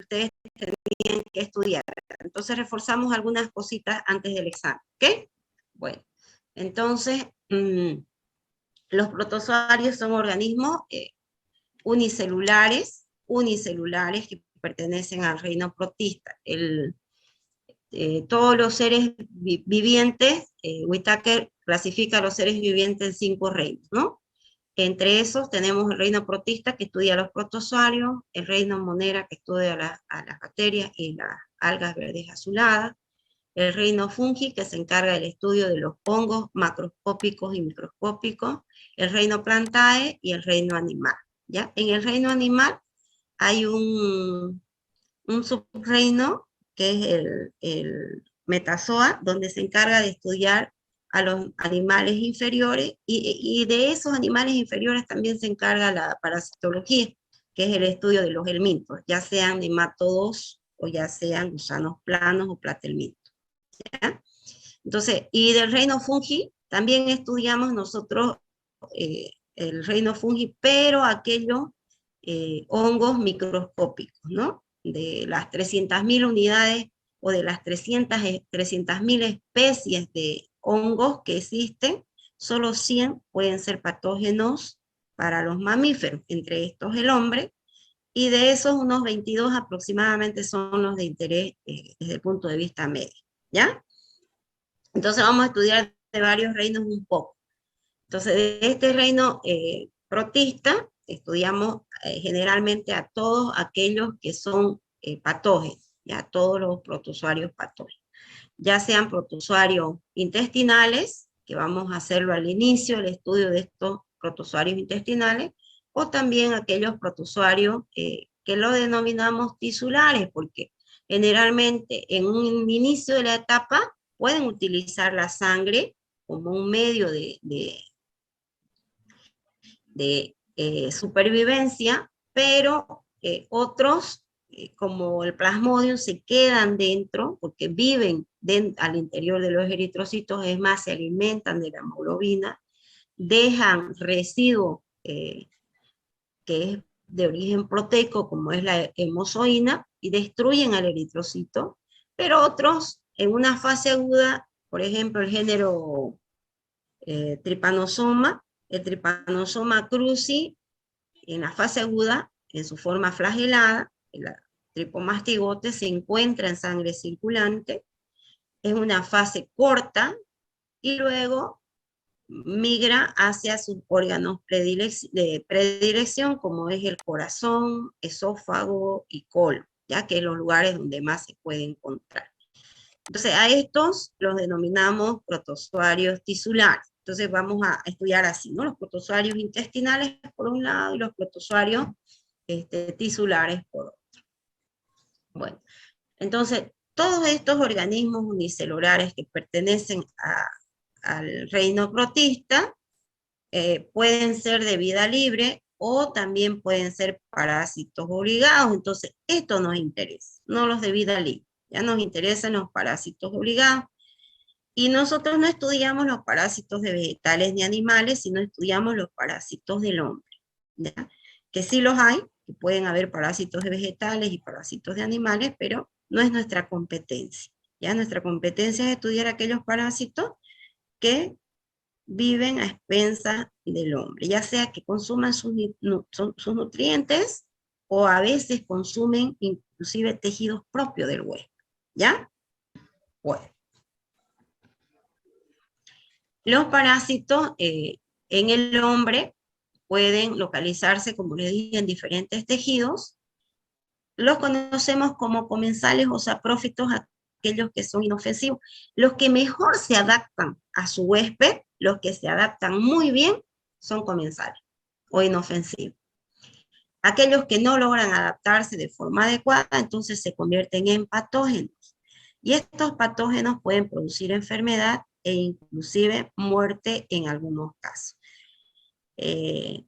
ustedes tenían que estudiar. Entonces reforzamos algunas cositas antes del examen, ¿ok? Bueno, entonces, los protozoarios son organismos unicelulares que pertenecen al reino protista. Todos los seres vivientes, Whitaker clasifica a los seres vivientes en 5 reinos, ¿no? Entre esos tenemos el reino protista, que estudia los protozoarios, el reino monera, que estudia a las bacterias y las algas verdes azuladas, el reino fungi, que se encarga del estudio de los hongos macroscópicos y microscópicos, el reino plantae y el reino animal, ¿ya? En el reino animal hay un subreino, que es el metazoa, donde se encarga de estudiar a los animales inferiores, y de esos animales inferiores también se encarga la parasitología, que es el estudio de los helmintos, ya sean nemátodos o ya sean gusanos planos o platelmintos, ¿ya? Entonces, y del reino fungi también estudiamos nosotros el reino fungi, pero aquellos hongos microscópicos, ¿no? De las 300.000 unidades o de las 300.000 especies de hongos que existen, solo 100 pueden ser patógenos para los mamíferos, entre estos el hombre, y de esos unos 22 aproximadamente son los de interés desde el punto de vista médico, ¿ya? Entonces vamos a estudiar de varios reinos un poco. Entonces, de este reino protista, estudiamos generalmente a todos aquellos que son patógenos, ya todos los protozoarios patógenos, ya sean protozoarios intestinales, que vamos a hacerlo al inicio, el estudio de estos protozoarios intestinales, o también aquellos protozoarios que lo denominamos tisulares, porque generalmente en un inicio de la etapa pueden utilizar la sangre como un medio de supervivencia, pero otros, como el Plasmodium, se quedan dentro porque viven al interior de los eritrocitos, es más, se alimentan de la hemoglobina, dejan residuos que es de origen proteico, como es la hemozoína, y destruyen al eritrocito, pero otros en una fase aguda, por ejemplo, el género Trypanosoma, el Trypanosoma cruzi, en la fase aguda, en su forma flagelada, el tripomastigote se encuentra en sangre circulante, es una fase corta, y luego migra hacia sus órganos de predilección, como es el corazón, esófago y colon, ya que es los lugares donde más se puede encontrar. Entonces, a estos los denominamos protozoarios tisulares. Entonces, vamos a estudiar así, ¿no? Los protozoarios intestinales por un lado y los protozoarios tisulares por otro. Bueno, entonces, todos estos organismos unicelulares que pertenecen al reino protista pueden ser de vida libre o también pueden ser parásitos obligados. Entonces, esto nos interesa, no los de vida libre. Ya nos interesan los parásitos obligados. Y nosotros no estudiamos los parásitos de vegetales ni animales, sino estudiamos los parásitos del hombre, ¿ya? Que sí los hay, que pueden haber parásitos de vegetales y parásitos de animales, pero no es nuestra competencia. Ya nuestra competencia es estudiar aquellos parásitos que viven a expensas del hombre, ya sea que consuman sus nutrientes o a veces consumen inclusive tejidos propios del hueso, ¿ya? Bueno. Los parásitos en el hombre pueden localizarse, como les dije, en diferentes tejidos. Los conocemos como comensales o saprófitos, aquellos que son inofensivos. Los que mejor se adaptan a su huésped, los que se adaptan muy bien, son comensales o inofensivos. Aquellos que no logran adaptarse de forma adecuada, entonces se convierten en patógenos. Y estos patógenos pueden producir enfermedad e inclusive muerte en algunos casos.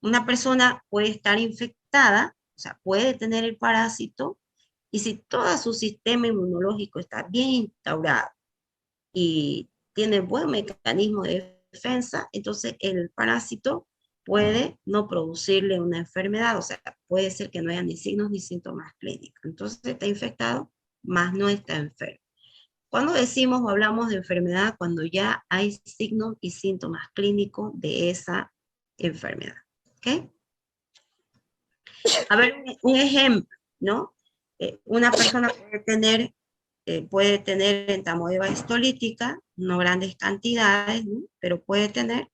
Una persona puede estar infectada, o sea, puede tener el parásito, y si todo su sistema inmunológico está bien instaurado y tiene buen mecanismo de defensa, entonces el parásito puede no producirle una enfermedad, o sea, puede ser que no haya ni signos ni síntomas clínicos. Entonces está infectado, mas no está enfermo. Cuando decimos o hablamos de enfermedad, cuando ya hay signos y síntomas clínicos de esa enfermedad. ¿Ok? A ver, un ejemplo, ¿no? Una persona puede tener entamoeba histolítica, no grandes cantidades, ¿no? Pero puede tener,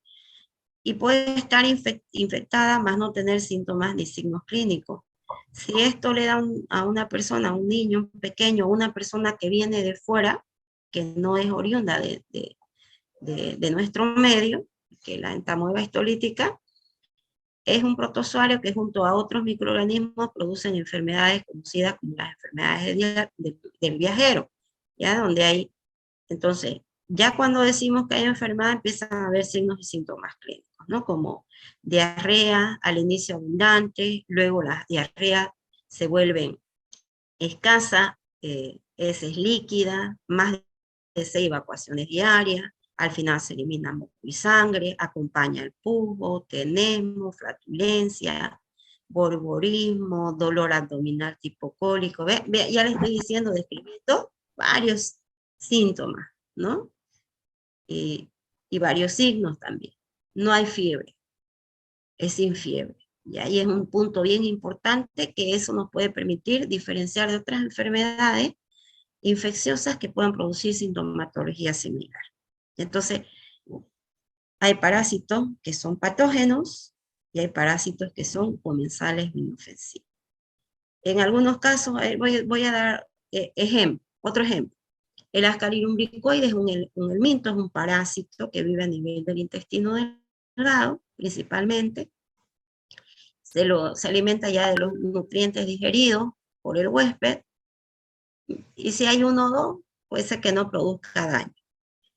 y puede estar infectada, más no tener síntomas ni signos clínicos. Si esto le da a una persona, a un niño pequeño, una persona que viene de fuera, que no es oriunda de nuestro medio, que la entamoeba histolítica, es un protozoario que junto a otros microorganismos producen enfermedades conocidas como las enfermedades del viajero, ¿ya? Donde hay, entonces, ya cuando decimos que hay enfermedad, empiezan a haber signos y síntomas clínicos, ¿no? Como diarrea, al inicio abundante, luego las diarreas se vuelven escasas, heces líquidas, más de 6 evacuaciones diarias, al final se elimina moco y sangre, acompaña el pujo, tenesmo, flatulencia, borborismo, dolor abdominal tipo cólico. Ya le estoy diciendo, describiendo varios síntomas, ¿no? Y varios signos también. No hay fiebre, es sin fiebre. Y ahí es un punto bien importante que eso nos puede permitir diferenciar de otras enfermedades infecciosas que puedan producir sintomatología similar. Entonces, hay parásitos que son patógenos y hay parásitos que son comensales o inofensivos. En algunos casos, voy a dar otro ejemplo. El ascarilumbricoides, un helminto, es un parásito que vive a nivel del intestino delgado, principalmente. Se alimenta ya de los nutrientes digeridos por el huésped, y si hay uno o dos, puede ser que no produzca daño.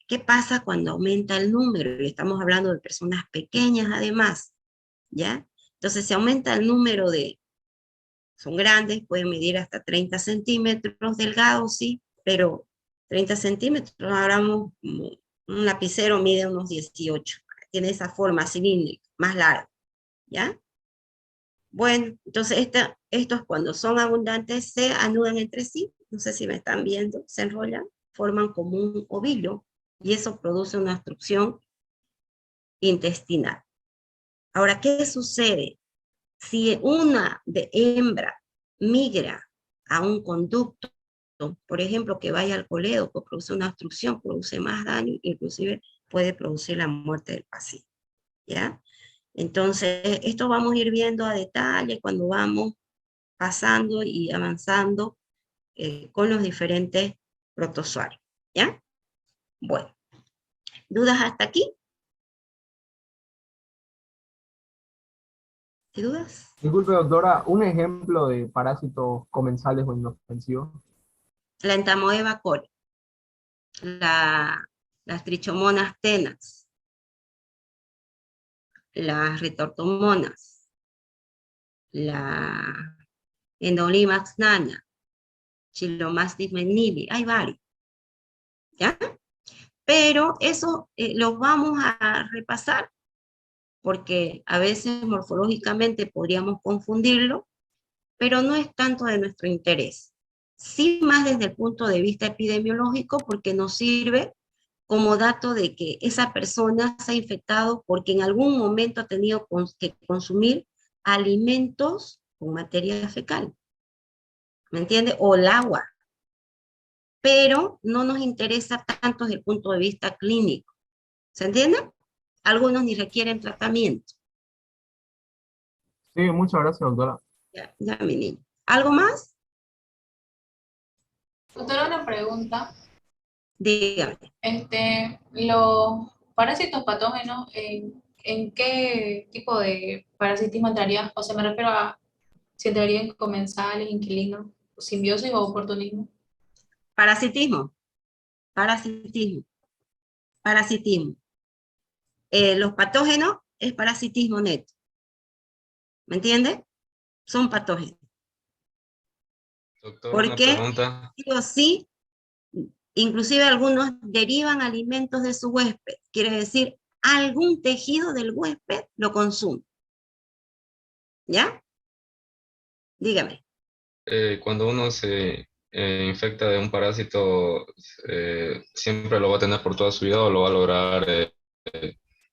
¿Qué pasa cuando aumenta el número? Y estamos hablando de personas pequeñas además, ¿ya? Entonces, si aumenta el número son grandes, pueden medir hasta 30 centímetros, delgados, sí, pero 30 centímetros, hablamos, un lapicero mide unos 18, tiene esa forma cilíndrica, más larga, ¿ya? Bueno, entonces estos cuando son abundantes se anudan entre sí, no sé si me están viendo, se enrollan, forman como un ovillo, y eso produce una obstrucción intestinal. Ahora, ¿qué sucede? Si una de hembra migra a un conducto, por ejemplo, que vaya al coledo, que produce una obstrucción, produce más daño, inclusive puede producir la muerte del paciente, ¿ya? Entonces, esto vamos a ir viendo a detalle cuando vamos pasando y avanzando con los diferentes protozoarios, ¿ya? Bueno, ¿dudas hasta aquí? ¿Hay dudas? Disculpe, doctora, un ejemplo de parásitos comensales o inofensivos. La entamoeba coli, las trichomonas tenas, las retortomonas, la Endolimax nana, Chilomastis menili, hay varios, ¿ya? Pero eso los vamos a repasar porque a veces morfológicamente podríamos confundirlo, pero no es tanto de nuestro interés. Sí, más desde el punto de vista epidemiológico, porque nos sirve como dato de que esa persona se ha infectado porque en algún momento ha tenido que consumir alimentos con materia fecal, ¿me entiende? O el agua, pero no nos interesa tanto desde el punto de vista clínico, ¿se entiende? Algunos ni requieren tratamiento. Sí, muchas gracias, doctora. Ya, ya mi niño. ¿Algo más? Doctora, una pregunta. Dígame. Los parásitos patógenos, ¿en qué tipo de parasitismo entrarían? O sea, me refiero a si entrarían comensales, inquilinos, simbiosis o oportunismo. Parasitismo, parasitismo, parasitismo. Los patógenos es parasitismo neto, ¿me entiende? Son patógenos. Doctor, una Porque pregunta. sí o sí, inclusive algunos derivan alimentos de su huésped. Quiere decir, algún tejido del huésped lo consume. ¿Ya? Dígame. Cuando uno se infecta de un parásito, ¿siempre lo va a tener por toda su vida o lo va a lograr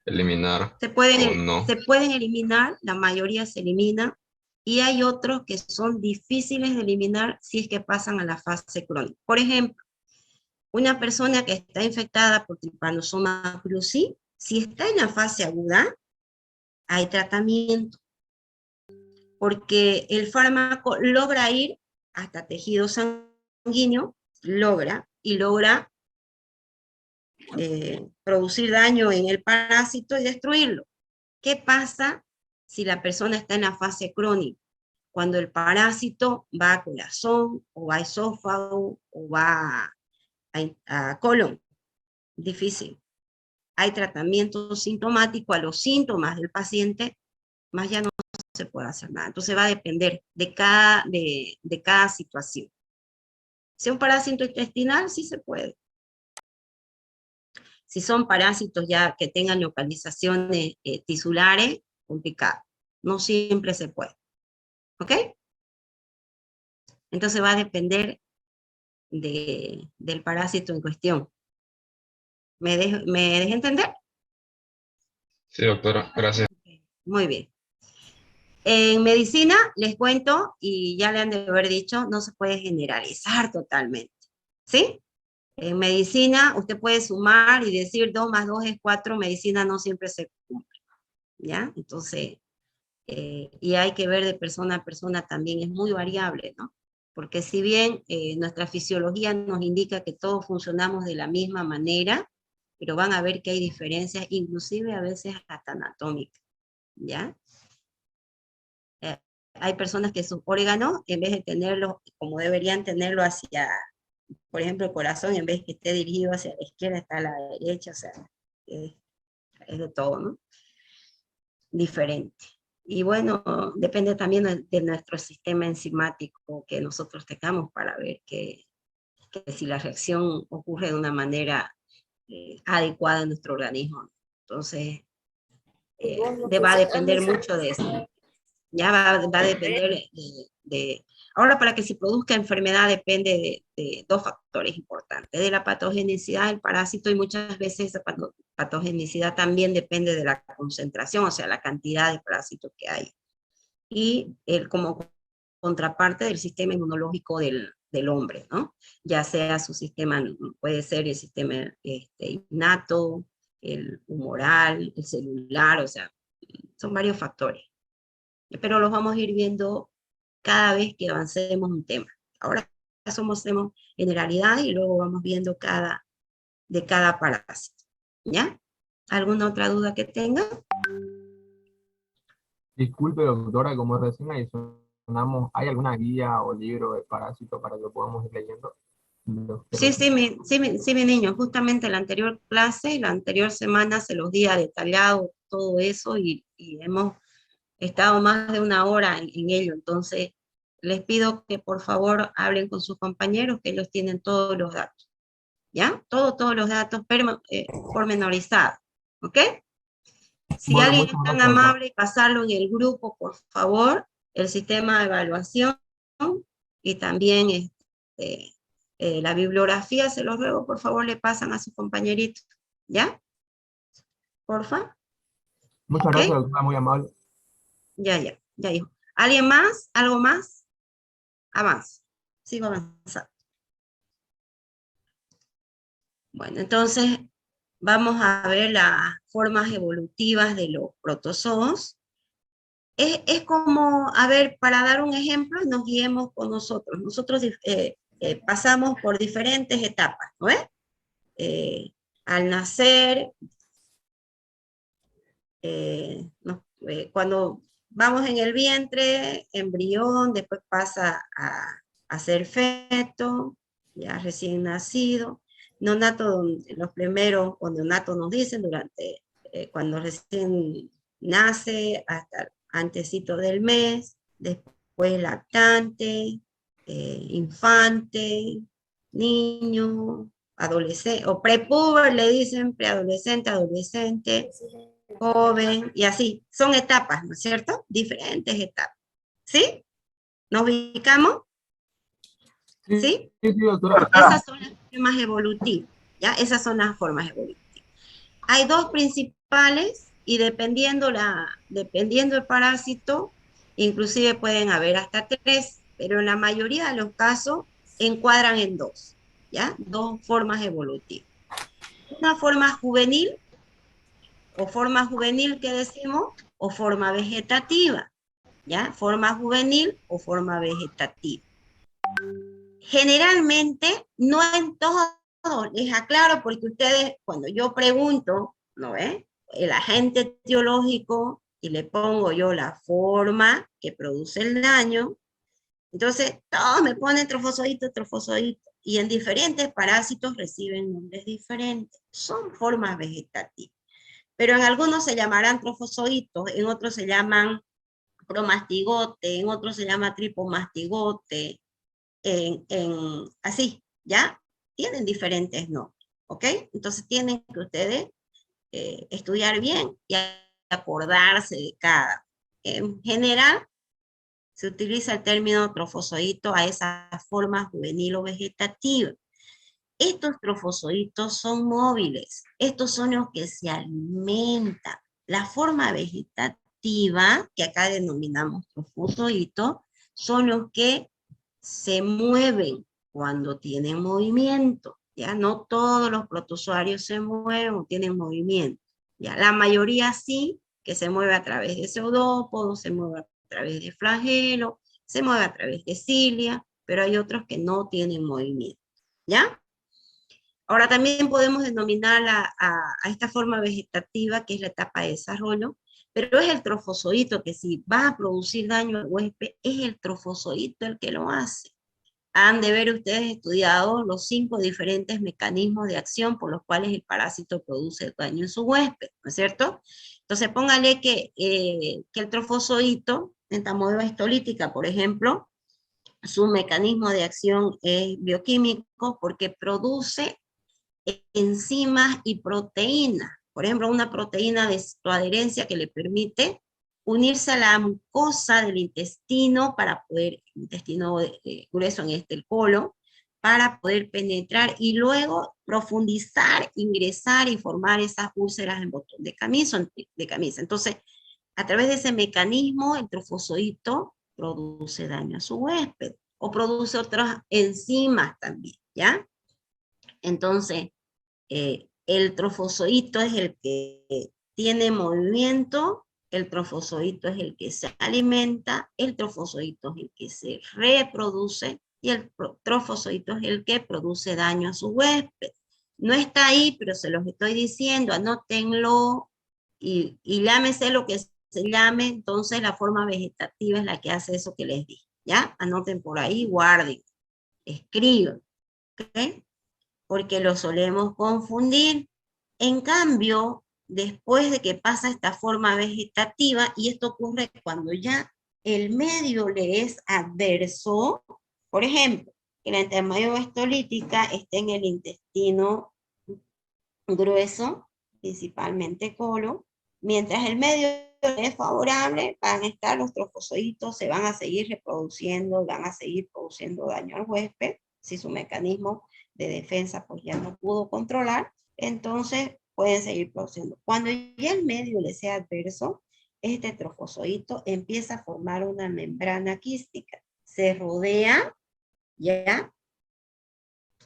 eliminar o no? Se pueden eliminar, la mayoría se elimina, y hay otros que son difíciles de eliminar si es que pasan a la fase crónica. Por ejemplo, una persona que está infectada por Trypanosoma cruzi, si está en la fase aguda, hay tratamiento, porque el fármaco logra ir hasta tejido sanguíneo, logra producir daño en el parásito y destruirlo. ¿Qué pasa si la persona está en la fase crónica? Cuando el parásito va a corazón, o va a esófago, o va a colon. Difícil. Hay tratamiento sintomático a los síntomas del paciente, más ya no se puede hacer nada. Entonces va a depender de cada situación. Si es un parásito intestinal, sí se puede. Si son parásitos ya que tengan localizaciones tisulares, complicado. No siempre se puede. ¿Ok? Entonces va a depender del parásito en cuestión. ¿Me dejé entender? Sí, doctora, gracias. Muy bien. En medicina, les cuento, y ya le han de haber dicho, no se puede generalizar totalmente. ¿Sí? En medicina, usted puede sumar y decir 2 más 2 es 4, medicina no siempre se cumple. ¿Ya? Entonces, y hay que ver de persona a persona también, es muy variable, ¿no? Porque si bien nuestra fisiología nos indica que todos funcionamos de la misma manera, pero van a ver que hay diferencias, inclusive a veces hasta anatómicas, ¿ya? Hay personas que sus órganos, en vez de tenerlo como deberían tenerlo hacia, por ejemplo, el corazón, en vez que esté dirigido hacia la izquierda, está a la derecha, o sea, es de todo, ¿no? Diferente. Y bueno, depende también de nuestro sistema enzimático que nosotros tengamos para ver que si la reacción ocurre de una manera adecuada en nuestro organismo. Entonces, va a depender mucho de eso. Ya va a depender Ahora, para que se produzca enfermedad depende de 2 factores importantes, de la patogenicidad del parásito, y muchas veces esa patogenicidad también depende de la concentración, o sea, la cantidad de parásitos que hay. Y como contraparte del sistema inmunológico del hombre, ¿no? Ya sea su sistema, puede ser el sistema innato, el humoral, el celular, o sea, son varios factores. Pero los vamos a ir viendo cada vez que avancemos un tema. Ahora hacemos generalidad y luego vamos viendo de cada parásito. ¿Ya? ¿Alguna otra duda que tenga? Disculpe, doctora, como recién adicionamos, ¿hay alguna guía o libro de parásitos para que podamos ir leyendo? Sí, mi niño, justamente la anterior clase, la anterior semana se los di a detallado todo eso, y hemos estado más de 1 hora en ello. Entonces les pido que por favor hablen con sus compañeros, que ellos tienen todos los datos, ¿ya? Todos los datos pormenorizados, ¿ok? Si Bueno, alguien muchas es tan gracias, doctora. amable, pasarlo en el grupo, por favor, el sistema de evaluación, y también la bibliografía, se los ruego, por favor, le pasan a sus compañeritos, ¿ya? Porfa, Muchas ¿ok? gracias, doctora, muy amable. Ya, hijo. ¿Alguien más? ¿Algo más? Avanzo. Sigo avanzando. Bueno, entonces vamos a ver las formas evolutivas de los protozoos. Es como, a ver, para dar un ejemplo, nos guiemos con nosotros. Nosotros pasamos por diferentes etapas, ¿no es? Al nacer, cuando vamos en el vientre, embrión, después pasa a ser feto, ya recién nacido, neonato, los primeros, o neonato nos dicen, cuando recién nace, hasta antesito del mes, después lactante, infante, niño, adolescente, o prepuber le dicen, preadolescente, adolescente, joven, y así. Son etapas, ¿no es cierto? Diferentes etapas. ¿Sí? ¿Nos ubicamos? Sí, ¿Sí? sí, sí, doctora. Esas son las formas evolutivas, ¿ya? Esas son las formas evolutivas. Hay dos principales y dependiendo el parásito, inclusive pueden haber hasta tres, pero en la mayoría de los casos encuadran en dos, ¿ya? Dos formas evolutivas. Una forma juvenil, o forma juvenil que decimos, o forma vegetativa, ¿ya? Forma juvenil o forma vegetativa. Generalmente, no en todos, les aclaro, porque ustedes, cuando yo pregunto, ¿no ve? El agente etiológico, y le pongo yo la forma que produce el daño, entonces todos me ponen trofozoito, trofozoito, y en diferentes parásitos reciben nombres diferentes. Son formas vegetativas. Pero en algunos se llamarán trofozoitos, en otros se llaman promastigote, en otros se llama tripomastigote, así, ¿ya? Tienen diferentes nombres, ¿ok? Entonces tienen que ustedes estudiar bien y acordarse de cada. En general, se utiliza el término trofozoito a esa forma juvenil o vegetativa. Estos trofozoitos son móviles, estos son los que se alimentan. La forma vegetativa, que acá denominamos trofozoito, son los que se mueven cuando tienen movimiento. Ya no todos los protozoarios se mueven o tienen movimiento. Ya la mayoría sí, que se mueve a través de pseudópodos, se mueve a través de flagelo, se mueve a través de cilia, pero hay otros que no tienen movimiento. ¿Ya? Ahora también podemos denominar a esta forma vegetativa, que es la etapa de desarrollo, pero es el trofozoito que si va a producir daño al huésped, es el trofozoito el que lo hace. Han de ver ustedes estudiado los 5 diferentes mecanismos de acción por los cuales el parásito produce daño en su huésped, ¿no es cierto? Entonces póngale que el trofozoito, en tamoeba histolítica, por ejemplo, su mecanismo de acción es bioquímico porque produce enzimas y proteínas. Por ejemplo, una proteína de citoadherencia que le permite unirse a la mucosa del intestino para poder, intestino grueso en el colon, para poder penetrar y luego profundizar, ingresar y formar esas úlceras en botón de camisa. Entonces, a través de ese mecanismo, el trofozoito produce daño a su huésped, o produce otras enzimas también, ¿ya? Entonces, el trofozoito es el que tiene movimiento, el trofozoito es el que se alimenta, el trofozoito es el que se reproduce, y el trofozoito es el que produce daño a su huésped. No está ahí, pero se los estoy diciendo, anótenlo, y llámese lo que se llame. Entonces la forma vegetativa es la que hace eso que les dije, ¿ya? Anoten por ahí, guarden, escriban, ¿ok? Porque lo solemos confundir. En cambio, después de que pasa esta forma vegetativa, y esto ocurre cuando ya el medio le es adverso, por ejemplo, que la entamoeba histolítica esté en el intestino grueso, principalmente colon, mientras el medio es favorable, van a estar los trofozoitos, se van a seguir reproduciendo, van a seguir produciendo daño al huésped, si su mecanismo de defensa pues ya no pudo controlar, entonces pueden seguir produciendo. Cuando ya el medio le sea adverso, este trofozoito empieza a formar una membrana quística, se rodea, ¿ya?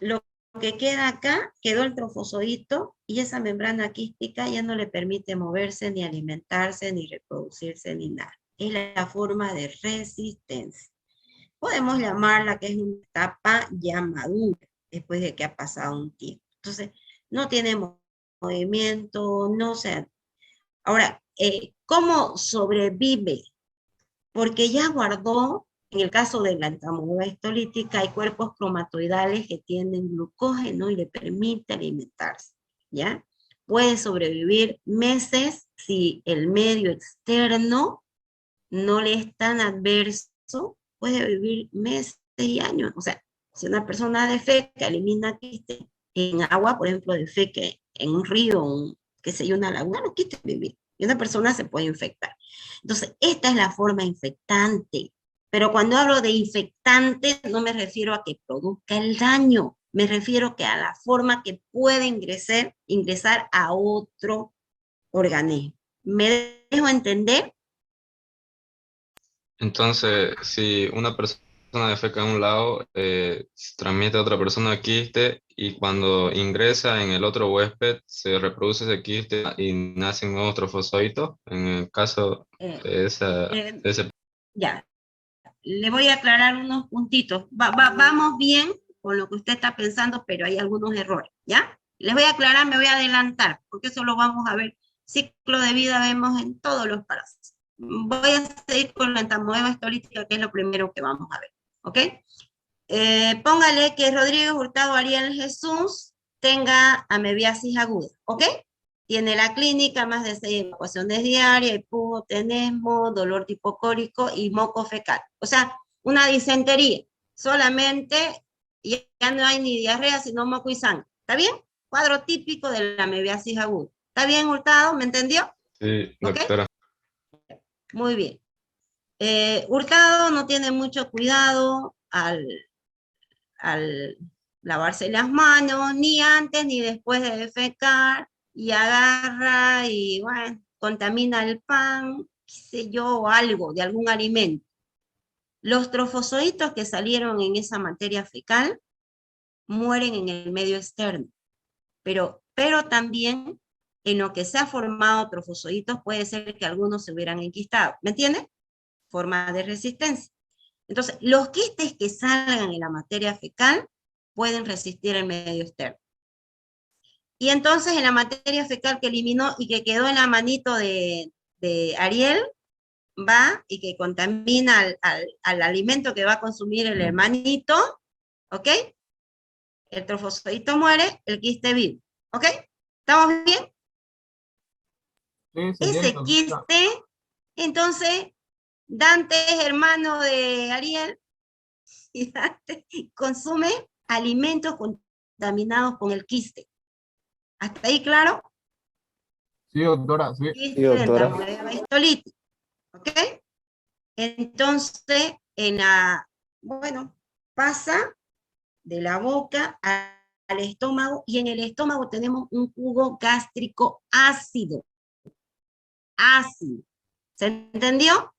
Lo que queda acá, quedó el trofozoito, y esa membrana quística ya no le permite moverse, ni alimentarse, ni reproducirse, ni nada. Es la forma de resistencia. Podemos llamarla que es una etapa ya madura, después de que ha pasado un tiempo. Entonces, no tiene movimiento, no se... Ahora, ¿cómo sobrevive? Porque ya guardó, en el caso de la entamoeba histolítica, hay cuerpos cromatoidales que tienen glucógeno y le permite alimentarse, ¿ya? Puede sobrevivir meses si el medio externo no le es tan adverso, puede vivir meses y años. O sea, si una persona defeca, elimina quiste, en agua, por ejemplo, de feque, en un río, qué sé yo, una laguna, los quistes viven. Y una persona se puede infectar. Entonces, esta es la forma infectante. Pero cuando hablo de infectante, no me refiero a que produzca el daño, me refiero que a la forma que puede ingresar a otro organismo. ¿Me dejo entender? Entonces, si una persona defeca en un lado, transmite a otra persona quiste y cuando ingresa en el otro huésped se reproduce ese quiste y nacen nuevos trofosoditos. En el caso Eh, de eh, ese. ya, le voy a aclarar unos puntitos. Vamos bien con lo que usted está pensando, pero hay algunos errores, ¿ya? Les voy a aclarar, me voy a adelantar, porque eso lo vamos a ver. Ciclo de vida vemos en todos los parásitos. Voy a seguir con la entamoeba histolítica, que es lo primero que vamos a ver, ¿ok? Póngale que Rodríguez Hurtado Ariel Jesús tenga amebiasis aguda, ¿ok? Tiene la clínica, más de 6 evacuaciones diarias, hipotenesmo, dolor tipocórico y moco fecal. O sea, una disentería. Solamente ya no hay ni diarrea, sino moco y sangre. ¿Está bien? Cuadro típico de la amebiasis aguda. ¿Está bien, Hurtado? ¿Me entendió? Sí, ¿Ok? doctora. Muy bien. Hurtado no tiene mucho cuidado al lavarse las manos, ni antes ni después de defecar, y agarra y, bueno, contamina el pan, qué sé yo, algo de algún alimento. Los trofozoitos que salieron en esa materia fecal mueren en el medio externo, pero también en lo que se ha formado trofozoitos puede ser que algunos se hubieran enquistado, ¿me entiendes? Forma de resistencia. Entonces, los quistes que salgan en la materia fecal pueden resistir el medio externo. Y entonces en la materia fecal que eliminó y que quedó en la manito de Ariel, va y que contamina al alimento que va a consumir el hermanito, ¿ok? El trofozoito muere, el quiste vive, ¿ok? ¿Estamos bien? Sí, se entiende, Ese doctora. quiste, entonces, Dante es hermano de Ariel, y Dante consume alimentos contaminados con el quiste. ¿Hasta ahí claro? Sí, doctora, sí. Sí, Quiste de doctora. entamoeba histolítica, ¿ok? Entonces, bueno, pasa de la boca al estómago, y en el estómago tenemos un jugo gástrico ácido. Ácido. ¿Se entendió?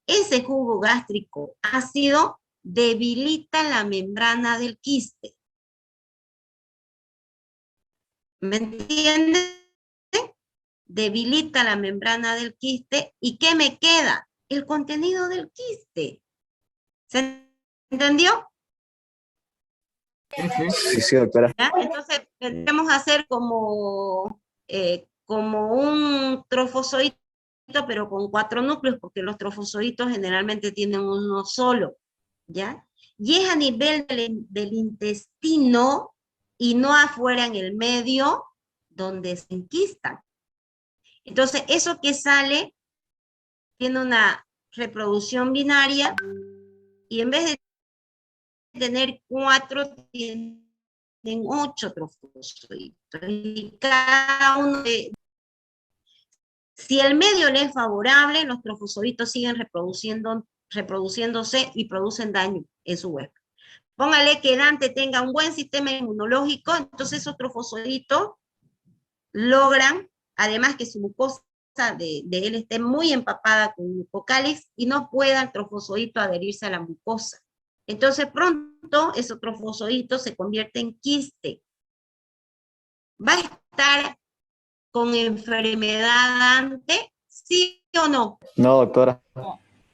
Ese jugo gástrico ácido debilita la membrana del quiste. ¿Me entiende? Debilita la membrana del quiste. ¿Y qué me queda? El contenido del quiste. ¿Se entendió? Sí, sí. Sí, doctora. ¿Ya? Entonces, tendremos a hacer como un trofozoito, pero con 4 núcleos, porque los trofozoitos generalmente tienen uno solo, ¿ya? Y es a nivel del intestino y no afuera en el medio donde se enquistan. Entonces, eso que sale tiene una reproducción binaria, y en vez de tener 4, tienen 8 trofozoitos. Y cada uno si el medio le es favorable, los trofozoitos siguen reproduciéndose y producen daño en su huésped. Póngale que Dante tenga un buen sistema inmunológico, entonces esos trofozoitos logran, además que su mucosa de él esté muy empapada con mucocáliz y no pueda el trofozoito adherirse a la mucosa. Entonces pronto esos trofozoitos se convierte en quiste. ¿Va a estar con enfermedad antes? ¿Sí o no? No, doctora.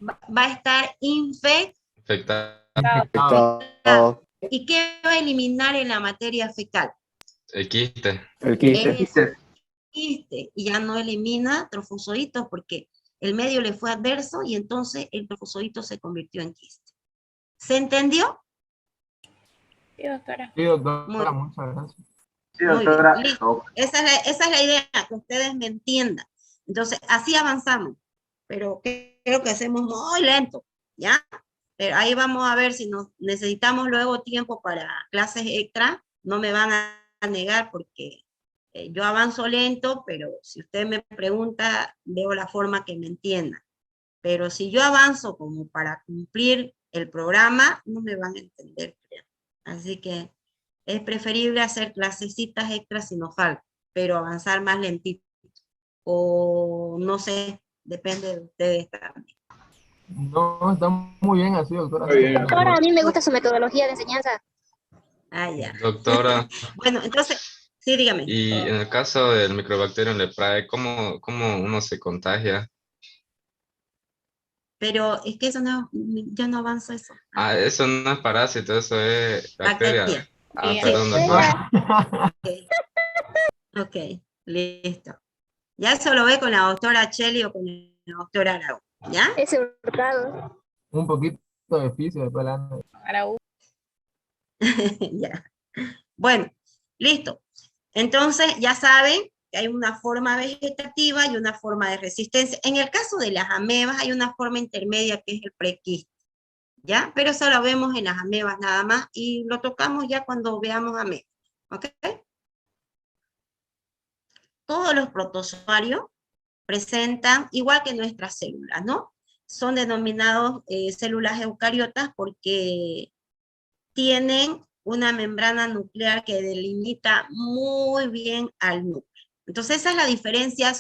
Va a estar Infectado. Infectado. Infectado. ¿Y qué va a eliminar en la materia fecal? El quiste. El quiste. Eso, quiste, y ya no elimina trofozoitos porque el medio le fue adverso y entonces el trofozoito se convirtió en quiste. ¿Se entendió? Sí, doctora. Sí, doctora, Muy, muchas gracias. Sí, muy bien, doctora. listo. Esa es la idea, que ustedes me entiendan. Entonces, así avanzamos, pero creo que hacemos muy lento, ¿ya? Pero ahí vamos a ver si necesitamos luego tiempo para clases extra, no me van a negar porque yo avanzo lento, pero si usted me pregunta, veo la forma que me entienda. Pero si yo avanzo como para cumplir el programa, no me van a entender, creo. Así que es preferible hacer clasecitas extras si nos falta, pero avanzar más lentito. O no sé, depende de ustedes también. No, está muy bien así, doctora. Está bien. Doctora, a mí me gusta su metodología de enseñanza. Ah, ya. Doctora, Bueno, entonces, sí, dígame. y en el caso del microbacterium leprae, ¿cómo uno se contagia? Pero es que eso no, yo no avanzo eso. Ah, eso no es parásito, eso es bacteria. Bacteria. Ah, Sí, perdón, sí. doctora. Ok, listo. Ya eso lo ve con la doctora Cheli o con la doctora Arau, ¿ya? Ese hurtado. Un poquito de física después la ando. Ya. Bueno, listo. Entonces, ya saben que hay una forma vegetativa y una forma de resistencia. En el caso de las amebas hay una forma intermedia que es el prequiste, ¿ya? Pero eso lo vemos en las amebas nada más y lo tocamos ya cuando veamos amebas, ¿ok? Todos los protozoarios presentan, igual que nuestras células, ¿no? Son denominados células eucariotas porque tienen una membrana nuclear que delimita muy bien al núcleo. Entonces esa es la diferencia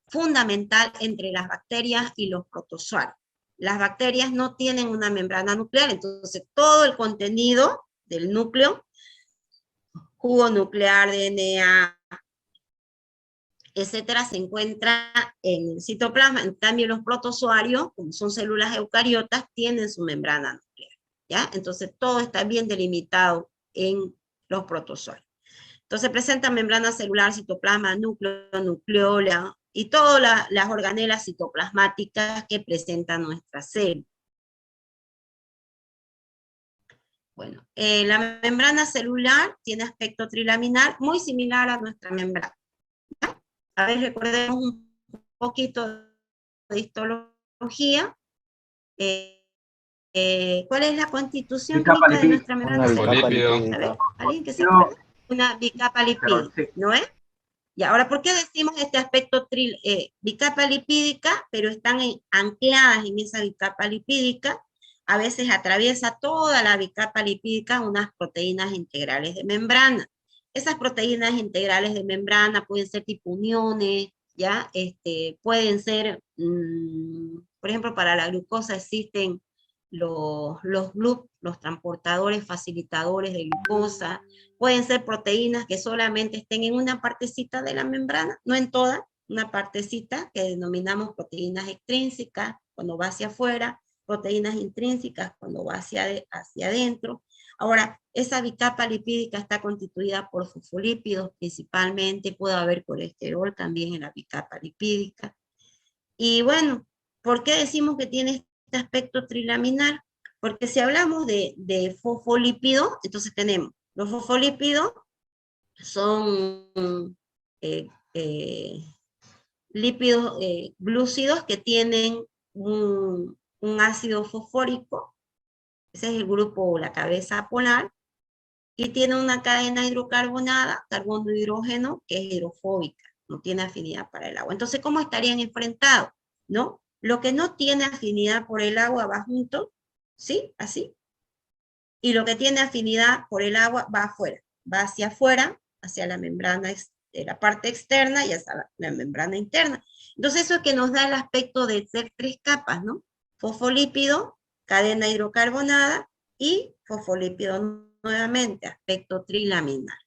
fundamental entre las bacterias y los protozoarios. Las bacterias no tienen una membrana nuclear, entonces todo el contenido del núcleo, jugo nuclear, DNA, etcétera, se encuentra en el citoplasma. En cambio, los protozoarios, como son células eucariotas, tienen su membrana nuclear, ¿ya? Entonces, todo está bien delimitado en los protozoarios. Entonces, presenta membrana celular, citoplasma, núcleo, nucleola, y todas las organelas citoplasmáticas que presenta nuestra célula. Bueno, la membrana celular tiene aspecto trilaminar, muy similar a nuestra membrana. A ver, recordemos un poquito de histología. ¿Cuál es la constitución Bicapa química de lipídica. nuestra membrana Una celular? bicapa Polípido. A ver, lipídica. ¿alguien que se No. acuerda? Una bicapa lipídica, Sí. ¿no es? Y ahora, ¿por qué decimos este aspecto bicapa lipídica, pero están ancladas en esa bicapa lipídica? A veces atraviesa toda la bicapa lipídica unas proteínas integrales de membrana. Esas proteínas integrales de membrana pueden ser tipo uniones, ¿ya? Pueden ser, por ejemplo, para la glucosa existen los GLUT, los transportadores facilitadores de glucosa. Pueden ser proteínas que solamente estén en una partecita de la membrana, no en toda, una partecita que denominamos proteínas extrínsecas cuando va hacia afuera, proteínas intrínsecas cuando va hacia adentro. Ahora, esa bicapa lipídica está constituida por fosfolípidos principalmente, puede haber colesterol también en la bicapa lipídica. Y bueno, ¿por qué decimos que tiene este aspecto trilaminar? Porque si hablamos de fosfolípidos, entonces tenemos los fosfolípidos son lípidos glúcidos que tienen un ácido fosfórico, ese es el grupo, la cabeza polar, y tiene una cadena hidrocarbonada, carbono-hidrógeno, que es hidrofóbica, no tiene afinidad para el agua. Entonces, ¿cómo estarían enfrentados? ¿No? Lo que no tiene afinidad por el agua va junto, ¿sí? Así. Y lo que tiene afinidad por el agua va afuera, va hacia afuera, hacia la membrana, la parte externa y hacia la membrana interna. Entonces eso es que nos da el aspecto de ser tres capas, ¿no? Fosfolípido, cadena hidrocarbonada y fosfolípido nuevamente, aspecto trilaminar.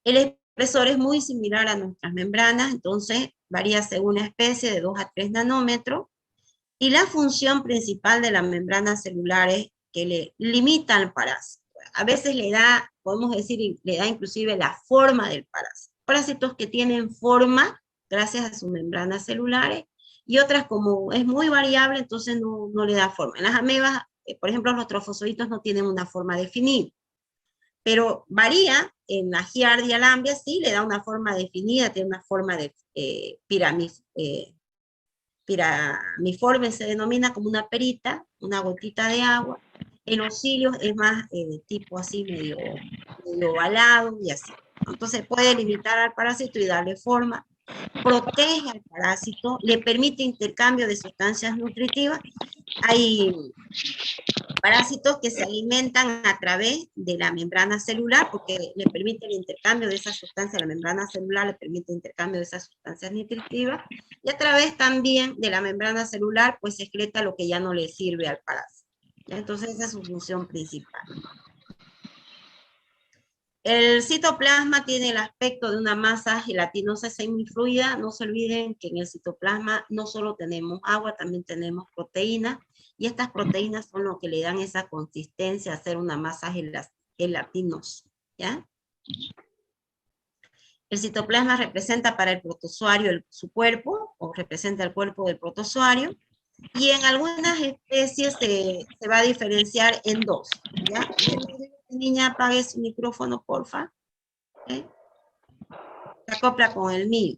El espesor es muy similar a nuestras membranas, entonces varía según la especie de 2 a 3 nanómetros, y la función principal de la membrana celular es que le limita al parásito. A veces le da, podemos decir, le da inclusive la forma del parásito. Parásitos que tienen forma gracias a sus membranas celulares, y otras como es muy variable, entonces no le da forma. En las amebas, por ejemplo, los trofozoitos no tienen una forma definida, pero varía. En la Giardia lamblia sí le da una forma definida, tiene una forma de piramiforme, se denomina como una perita, una gotita de agua. En los cilios es más tipo así medio medio ovalado y así. Entonces puede limitar al parásito y darle forma, protege al parásito, le permite intercambio de sustancias nutritivas. Hay parásitos que se alimentan a través de la membrana celular, porque le permite el intercambio de esas sustancias, la membrana celular le permite el intercambio de esas sustancias nutritivas, y a través también de la membrana celular, pues excreta lo que ya no le sirve al parásito. Entonces esa es su función principal. El citoplasma tiene el aspecto de una masa gelatinosa semifluida. No se olviden que en el citoplasma no solo tenemos agua, también tenemos proteínas, y estas proteínas son lo que le dan esa consistencia a hacer una masa gelatinosa, ¿ya? El citoplasma representa para el protozoario su cuerpo, o representa el cuerpo del protozoario, y en algunas especies se va a diferenciar en dos, ¿ya? Niña, apague su micrófono, porfa. ¿Okay? Se acopla con el mío.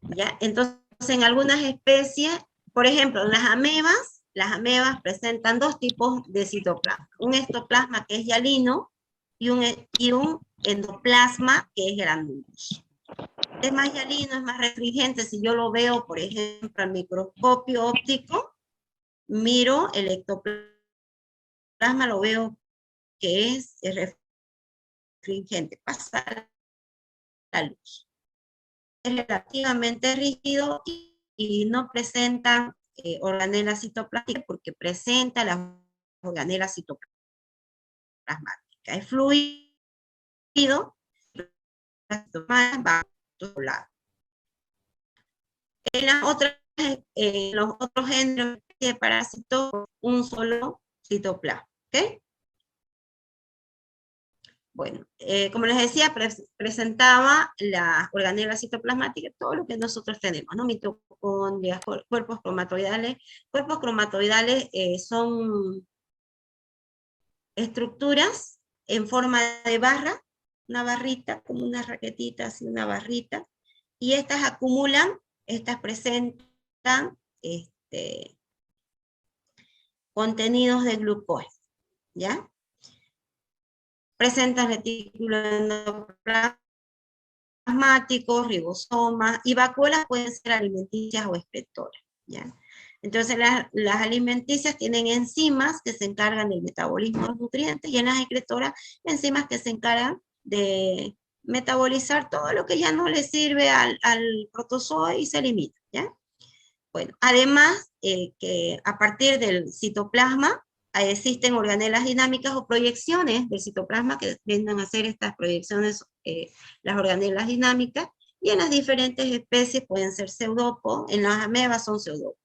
¿Ya? Entonces, en algunas especies, por ejemplo, las amebas presentan dos tipos de citoplasma. Un ectoplasma que es hialino y un endoplasma que es granuloso. Es más hialino, es más restringente. Si yo lo veo, por ejemplo, al microscopio óptico, miro el ectoplasma, lo veo que es restringente, pasa la luz. Es relativamente rígido y no presenta organelas citoplásmicas porque presenta las organelas citoplasmáticas. Es fluido, va a otro lado. En los otros géneros de parásitos, un solo citoplasma. ¿Okay? Bueno, como les decía, presentaba las organelas citoplasmáticas, todo lo que nosotros tenemos, ¿no? Mitocondrias, cuerpos cromatoidales. Cuerpos cromatoidales son estructuras en forma de barra, una barrita, como una raquetita, así una barrita, y estas acumulan, estas presentan contenidos de glucosa, ¿ya? Presentan retículos endoplasmáticos, ribosomas, y vacuolas pueden ser alimenticias o excretoras, ¿ya? Entonces las alimenticias tienen enzimas que se encargan del metabolismo de los nutrientes, y en las excretoras, enzimas que se encargan de metabolizar todo lo que ya no le sirve al protozoo y se elimina, ¿ya? Bueno, además que a partir del citoplasma existen organelas dinámicas o proyecciones del citoplasma que vienen a hacer estas proyecciones, las organelas dinámicas, y en las diferentes especies pueden ser pseudopos, en las amebas son pseudopos.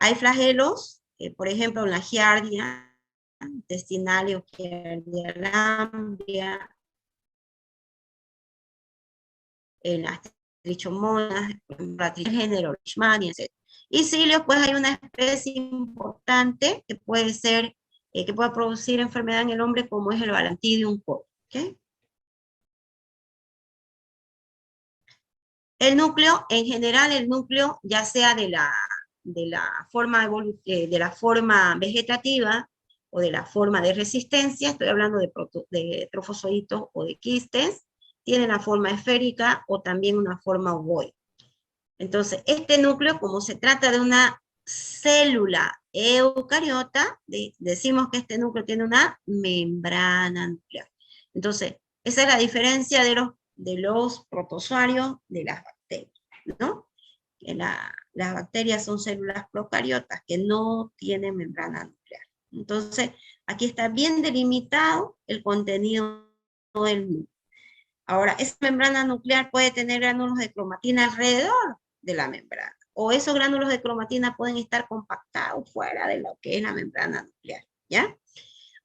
Hay flagelos, por ejemplo en la giardia intestinal o giardia lamblia, en las trichomonas, el género Leishmania, etc. Y cilios, pues hay una especie importante que puede ser, que pueda producir enfermedad en el hombre, como es el Balantidium coli. ¿Okay? El núcleo, en general, el núcleo, ya sea de la forma vegetativa o de la forma de resistencia, estoy hablando de trofozoitos o de quistes, tiene la forma esférica o también una forma ovoide. Entonces, este núcleo, como se trata de una célula eucariota, decimos que este núcleo tiene una membrana nuclear. Entonces, esa es la diferencia de los protozoarios de las bacterias, ¿no? Que las bacterias son células procariotas que no tienen membrana nuclear. Entonces, aquí está bien delimitado el contenido del núcleo. Ahora, esa membrana nuclear puede tener gránulos de cromatina alrededor de la membrana, o esos gránulos de cromatina pueden estar compactados fuera de lo que es la membrana nuclear, ¿ya?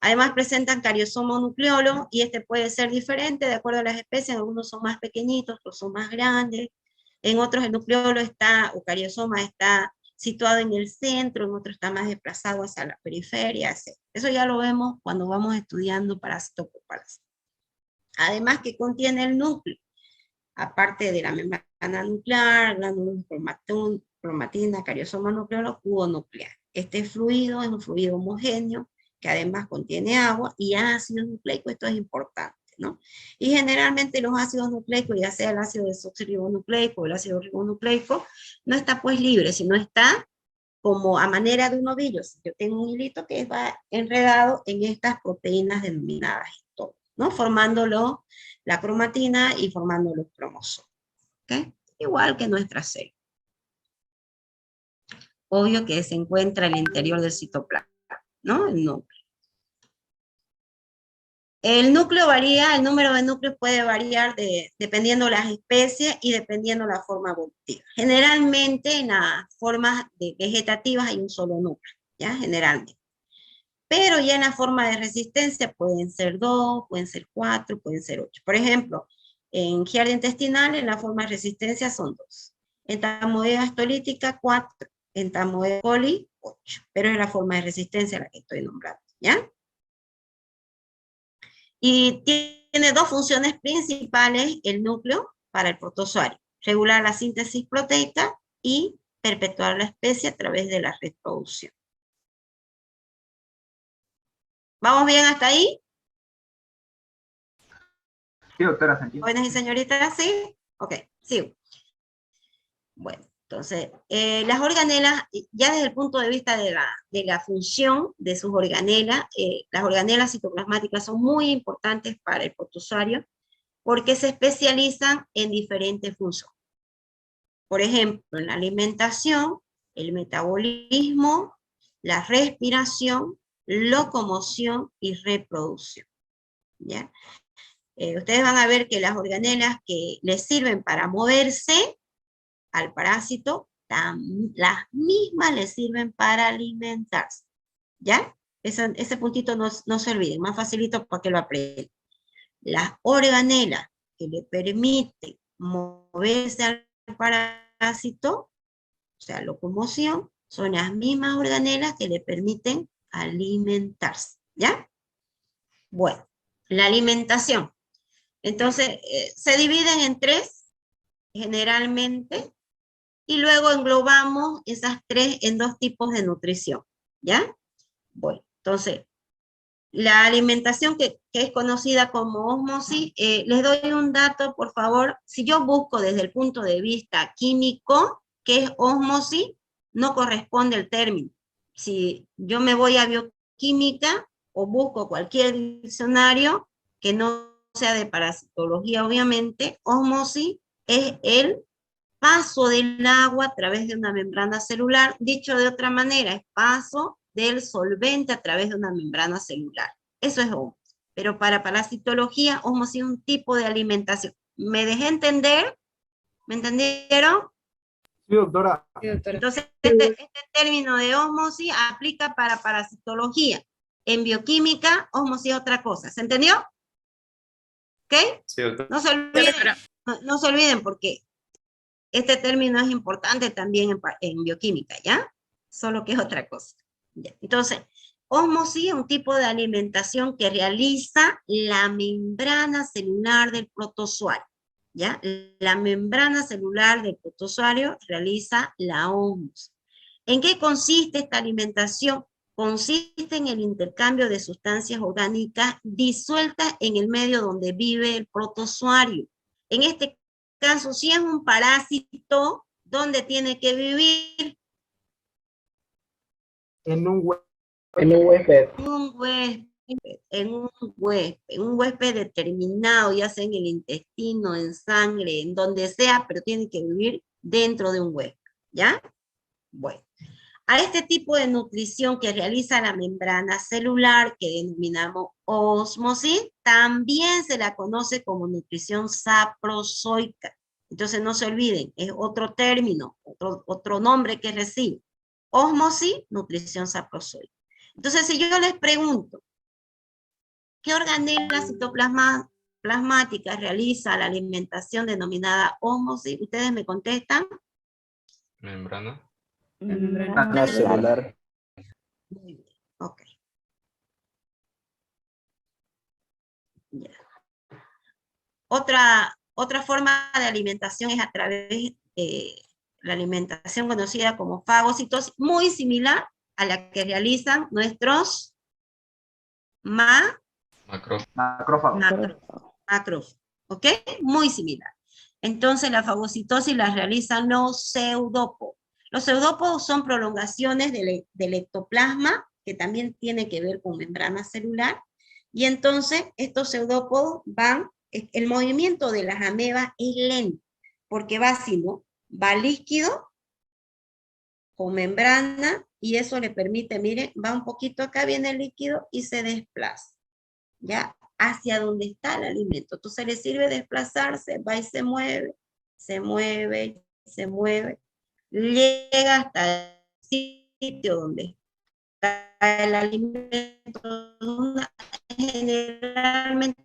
Además presentan cariosoma o nucleolo, y este puede ser diferente de acuerdo a las especies. Algunos son más pequeñitos, otros son más grandes. En otros el nucleolo o cariosoma está situado en el centro, en otros está más desplazado hacia la periferia, etc. Eso ya lo vemos cuando vamos estudiando parásito por parásito. Además que contiene el núcleo, aparte de la membrana nuclear, gránulos de cromatina, cariosoma nucleolo, cubo nuclear. Este fluido es un fluido homogéneo que además contiene agua, y ácido nucleico, esto es importante, ¿no? Y generalmente los ácidos nucleicos, ya sea el ácido desoxirribonucleico o el ácido ribonucleico, no está pues libre, sino está como a manera de un ovillo. Yo tengo un hilito que va enredado en estas proteínas denominadas histonas, ¿no? Formándolo la cromatina y formando los cromosomas, ¿ok? Igual que nuestra célula. Obvio que se encuentra en el interior del citoplasma, ¿no? El núcleo. El núcleo varía, el número de núcleos puede variar dependiendo las especies y dependiendo la forma evolutiva. Generalmente en las formas vegetativas hay un solo núcleo, ¿ya? Generalmente. Pero ya en la forma de resistencia pueden ser 2, pueden ser 4, pueden ser 8. Por ejemplo, en giardia intestinal, en la forma de resistencia son 2. En Tamoeba histolítica, 4. En Tamoeba coli, 8. Pero es la forma de resistencia la que estoy nombrando, ¿ya? Y tiene dos funciones principales el núcleo para el protozoario: regular la síntesis proteica y perpetuar la especie a través de la reproducción. ¿Vamos bien hasta ahí? Sí, doctora, tranquila. Jóvenes y señoritas, ¿sí? Ok, sigo. Bueno, entonces, las organelas, ya desde el punto de vista de la función de sus organelas, las organelas citoplasmáticas son muy importantes para el protozoario porque se especializan en diferentes funciones. Por ejemplo, en la alimentación, el metabolismo, la respiración, locomoción y reproducción, ¿ya? Ustedes van a ver que las organelas que les sirven para moverse al parásito, las mismas les sirven para alimentarse, ¿ya? Ese puntito no se olviden, más facilito para que lo aprendan. Las organelas que le permiten moverse al parásito, o sea, locomoción, son las mismas organelas que le permiten alimentarse, ¿ya? Bueno, la alimentación. Entonces, se dividen en 3, generalmente, y luego englobamos esas 3 en 2 tipos de nutrición, ¿ya? Bueno, entonces, la alimentación que es conocida como ósmosis, les doy un dato, por favor. Si yo busco desde el punto de vista químico qué es ósmosis, no corresponde el término. Si yo me voy a bioquímica o busco cualquier diccionario que no sea de parasitología, obviamente, ósmosis es el paso del agua a través de una membrana celular. Dicho de otra manera, es paso del solvente a través de una membrana celular. Eso es ósmosis. Pero para parasitología, ósmosis es un tipo de alimentación. ¿Me dejé entender? ¿Me entendieron? Sí, doctora. Sí, doctora. Entonces, este término de ósmosis aplica para parasitología. En bioquímica, ósmosis es otra cosa. ¿Se entendió? ¿Ok? Sí, doctora. No se olviden, no se olviden porque este término es importante también en bioquímica, ¿ya? Solo que es otra cosa. ¿Ya? Entonces, ósmosis es un tipo de alimentación que realiza la membrana celular del protozoario, ¿ya? La membrana celular del protozoario realiza la ósmosis. ¿En qué consiste esta alimentación? Consiste en el intercambio de sustancias orgánicas disueltas en el medio donde vive el protozoario. En este caso, si es un parásito, ¿dónde tiene que vivir? En un huevo. En un huésped. En un huésped determinado, ya sea en el intestino, en sangre, en donde sea, pero tiene que vivir dentro de un huésped, ¿ya? Bueno, a este tipo de nutrición que realiza la membrana celular, que denominamos ósmosis, también se la conoce como nutrición saprozoica. Entonces no se olviden, es otro término, otro nombre que recibe. Ósmosis, nutrición saprozoica. Entonces, si yo les pregunto, ¿qué organela citoplasmática realiza la alimentación denominada ósmosis? Ustedes me contestan. Membrana. Membrana celular. Muy bien, ok. Ya. Otra forma de alimentación es a través de la alimentación conocida como fagocitosis, muy similar a la que realizan nuestros Macrófago. macrófago, ¿ok? Muy similar. Entonces la fagocitosis la realizan los pseudópodos. Los pseudópodos son prolongaciones del ectoplasma, que también tiene que ver con membrana celular, y entonces estos pseudópodos van, el movimiento de las amebas es lento, porque va así, ¿no? Va líquido, con membrana, y eso le permite, miren, va un poquito acá, viene el líquido, y se desplaza, ¿ya? Hacia donde está el alimento. Entonces le sirve desplazarse, va y se mueve, se mueve, se mueve, llega hasta el sitio donde está el alimento, generalmente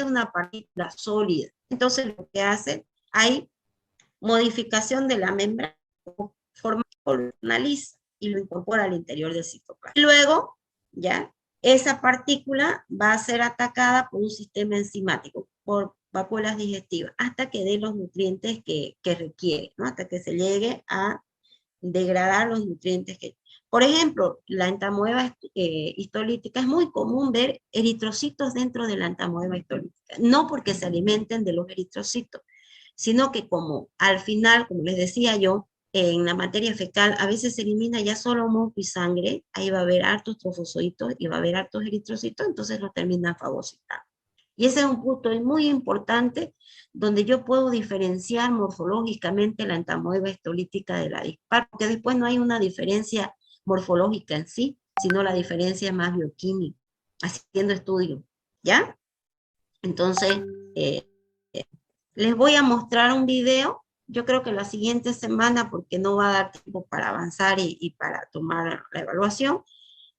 una partícula sólida. Entonces lo que hace, hay modificación de la membrana, forma lo analiza y lo incorpora al interior del citoplasma. Luego, ya, esa partícula va a ser atacada por un sistema enzimático, por vacuolas digestivas, hasta que dé los nutrientes que requiere, ¿no? Hasta que se llegue a degradar los nutrientes que... Por ejemplo, la entamoeba histolítica, es muy común ver eritrocitos dentro de la entamoeba histolítica, no porque se alimenten de los eritrocitos, sino que como al final, como les decía yo, en la materia fecal a veces se elimina ya solo moco y sangre, ahí va a haber hartos trofozoitos y va a haber hartos eritrocitos, entonces lo terminan fagocitando. Y ese es un punto muy importante donde yo puedo diferenciar morfológicamente la entamoeba histolítica de la dispar, porque después no hay una diferencia morfológica en sí, sino la diferencia es más bioquímica, haciendo estudios, ¿ya? Entonces, les voy a mostrar un video, yo creo que la siguiente semana, porque no va a dar tiempo para avanzar y para tomar la evaluación.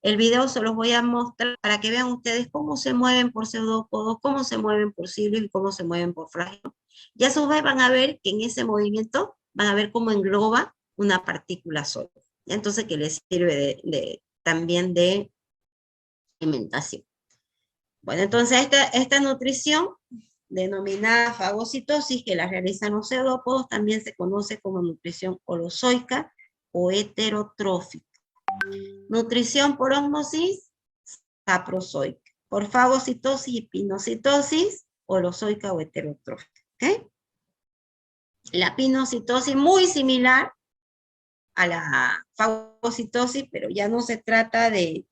El video se los voy a mostrar para que vean ustedes cómo se mueven por pseudópodos, cómo se mueven por cilios y cómo se mueven por flagelos. Y a su vez van a ver que en ese movimiento van a ver cómo engloba una partícula sólida. Entonces que les sirve también de alimentación. Bueno, entonces esta nutrición denominada fagocitosis, que la realizan los pseudópodos, también se conoce como nutrición holozoica o heterotrófica. Nutrición por ósmosis, saprozoica. Por fagocitosis y pinocitosis, holozoica o heterotrófica. ¿Okay? La pinocitosis muy similar a la fagocitosis, pero ya no se trata de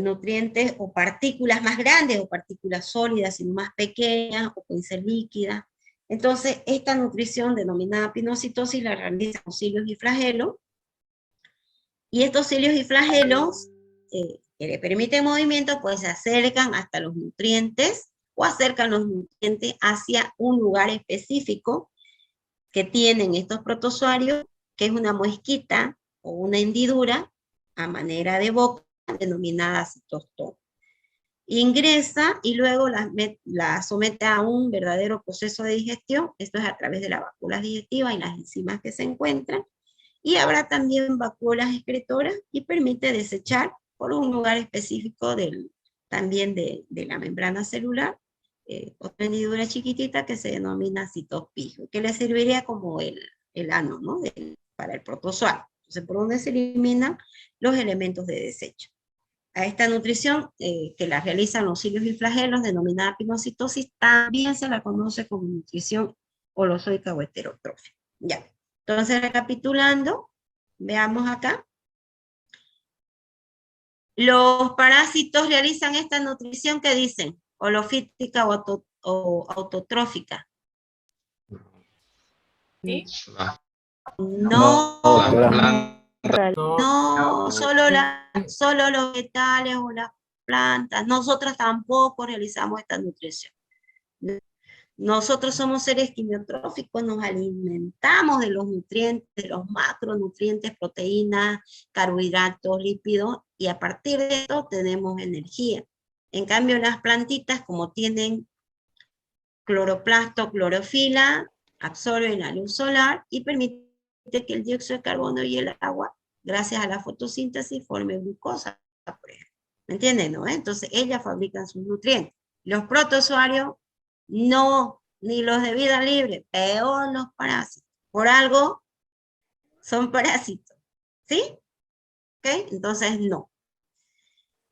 nutrientes o partículas más grandes o partículas sólidas, sino más pequeñas o pueden ser líquidas. Entonces, esta nutrición denominada pinocitosis la realizan los cilios y flagelos, y estos cilios y flagelos que le permiten movimiento, pues se acercan hasta los nutrientes o acercan los nutrientes hacia un lugar específico que tienen estos protozoarios, que es una muesquita o una hendidura a manera de boca, denominada citostoma. Ingresa y luego la somete a un verdadero proceso de digestión, esto es a través de las vacuolas digestivas y las enzimas que se encuentran, y habrá también vacuolas excretoras y permite desechar por un lugar específico también de la membrana celular, otra hendidura chiquitita que se denomina citospijo, que le serviría como el ano, ¿no? Para el protozoario. Entonces, por donde se eliminan los elementos de desecho. A esta nutrición que la realizan los cilios y flagelos, denominada pinocitosis, también se la conoce como nutrición holozoica o heterotrófica. Ya. Entonces, recapitulando, veamos acá. Los parásitos realizan esta nutrición que dicen, holofítica o autotrófica. ¿Sí? No, No, solo los vegetales o las plantas. Nosotros tampoco realizamos esta nutrición. Nosotros somos seres quimiotróficos, nos alimentamos de los nutrientes, de los macronutrientes, proteínas, carbohidratos, lípidos, y a partir de esto tenemos energía. En cambio, las plantitas, como tienen cloroplasto, clorofila, absorben la luz solar y permiten que el dióxido de carbono y el agua, gracias a la fotosíntesis, formen glucosa, por ejemplo. ¿Me entienden, no? Entonces, ellas fabrican sus nutrientes. Los protozoarios, no, ni los de vida libre, peor los parásitos. Por algo, son parásitos. ¿Sí? ¿Ok? Entonces, no.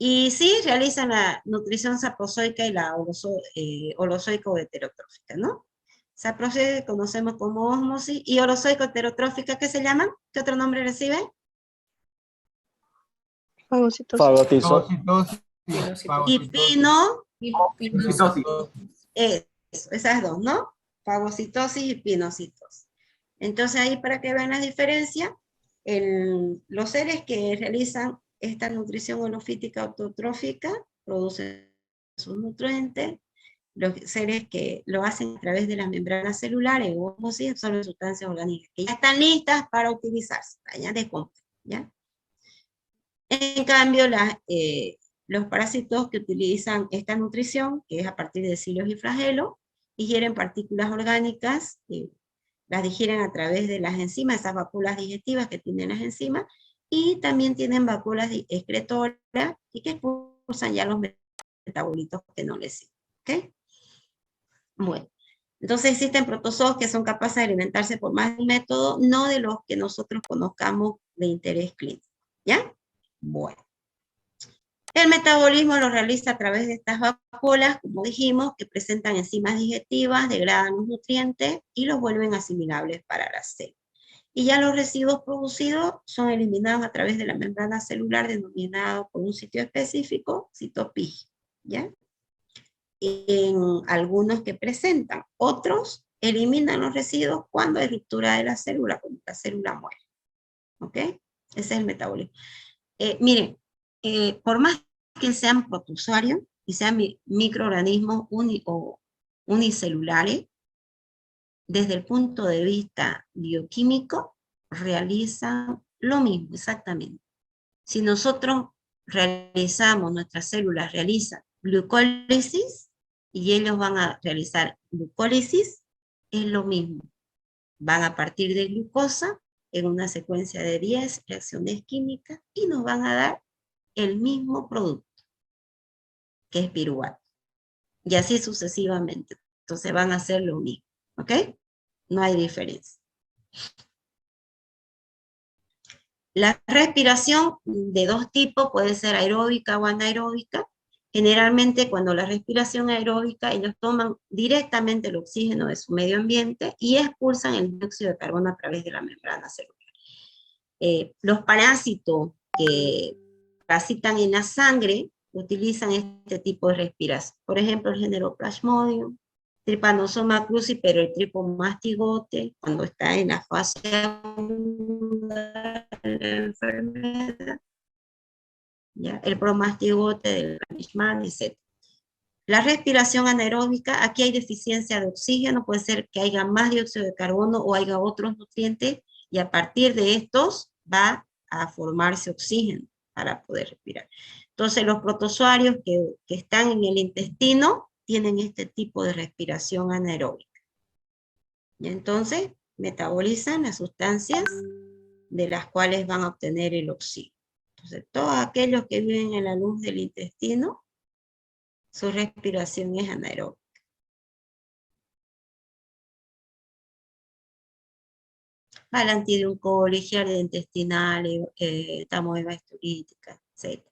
Y sí, realizan la nutrición saprozoica y la holozoico heterotrófica, ¿no? Saprozoica conocemos como ósmosis, y holozoico heterotrófica, ¿qué se llaman? ¿Qué otro nombre recibe? Fagocitosis. Fagocitosis. Y pino, Y Pinocitosis. esas dos, ¿no? Fagocitosis y pinocitosis. Entonces ahí, para que vean la diferencia, los seres que realizan esta nutrición holofítica autotrófica producen sus nutrientes. Los seres que lo hacen a través de las membranas celulares o ósmosis son sustancias orgánicas que ya están listas para utilizarse, ya de compra, ¿ya? En cambio, los parásitos que utilizan esta nutrición, que es a partir de cilios y flagelos, digieren partículas orgánicas, las digieren a través de las enzimas, esas vacuolas digestivas que tienen las enzimas, y también tienen vacuolas excretoras y que expulsan ya los metabolitos que no les sirven. ¿Okay? Bueno, entonces existen protozoos que son capaces de alimentarse por más de un método, no de los que nosotros conozcamos de interés clínico. ¿Ya? Bueno. El metabolismo lo realiza a través de estas vacuolas, como dijimos, que presentan enzimas digestivas, degradan los nutrientes y los vuelven asimilables para la célula. Y ya los residuos producidos son eliminados a través de la membrana celular, denominado por un sitio específico, citopig, ¿ya? En algunos que presentan. Otros eliminan los residuos cuando hay ruptura de la célula, cuando la célula muere. ¿Ok? Ese es el metabolismo. Miren, por más que sean protozoarios y sean microorganismos unicelulares, desde el punto de vista bioquímico, realizan lo mismo, exactamente. Si nosotros realizamos, nuestras células realizan glucólisis, y ellos van a realizar glucólisis, es lo mismo. Van a partir de glucosa en una secuencia de 10 reacciones químicas y nos van a dar el mismo producto, que es piruvato. Y así sucesivamente. Entonces van a hacer lo mismo. ¿Ok? No hay diferencia. La respiración de dos tipos puede ser aeróbica o anaeróbica. Generalmente cuando la respiración aeróbica, ellos toman directamente el oxígeno de su medio ambiente y expulsan el dióxido de carbono a través de la membrana celular. Los parásitos que parasitan en la sangre utilizan este tipo de respiración. Por ejemplo, el género Plasmodium, Trypanosoma cruzi, pero el tripomastigote, cuando está en la fase aguda de la enfermedad, ¿ya? El promastigote del Leishman, etc. La respiración anaeróbica, aquí hay deficiencia de oxígeno, puede ser que haya más dióxido de carbono o haya otros nutrientes, y a partir de estos va a formarse oxígeno para poder respirar. Entonces los protozoarios que están en el intestino tienen este tipo de respiración anaeróbica. Y entonces metabolizan las sustancias de las cuales van a obtener el oxígeno. Entonces todos aquellos que viven en la luz del intestino, su respiración es anaeróbica. Balantidium coli, giardia intestinal, tamoeba histolítica, etc.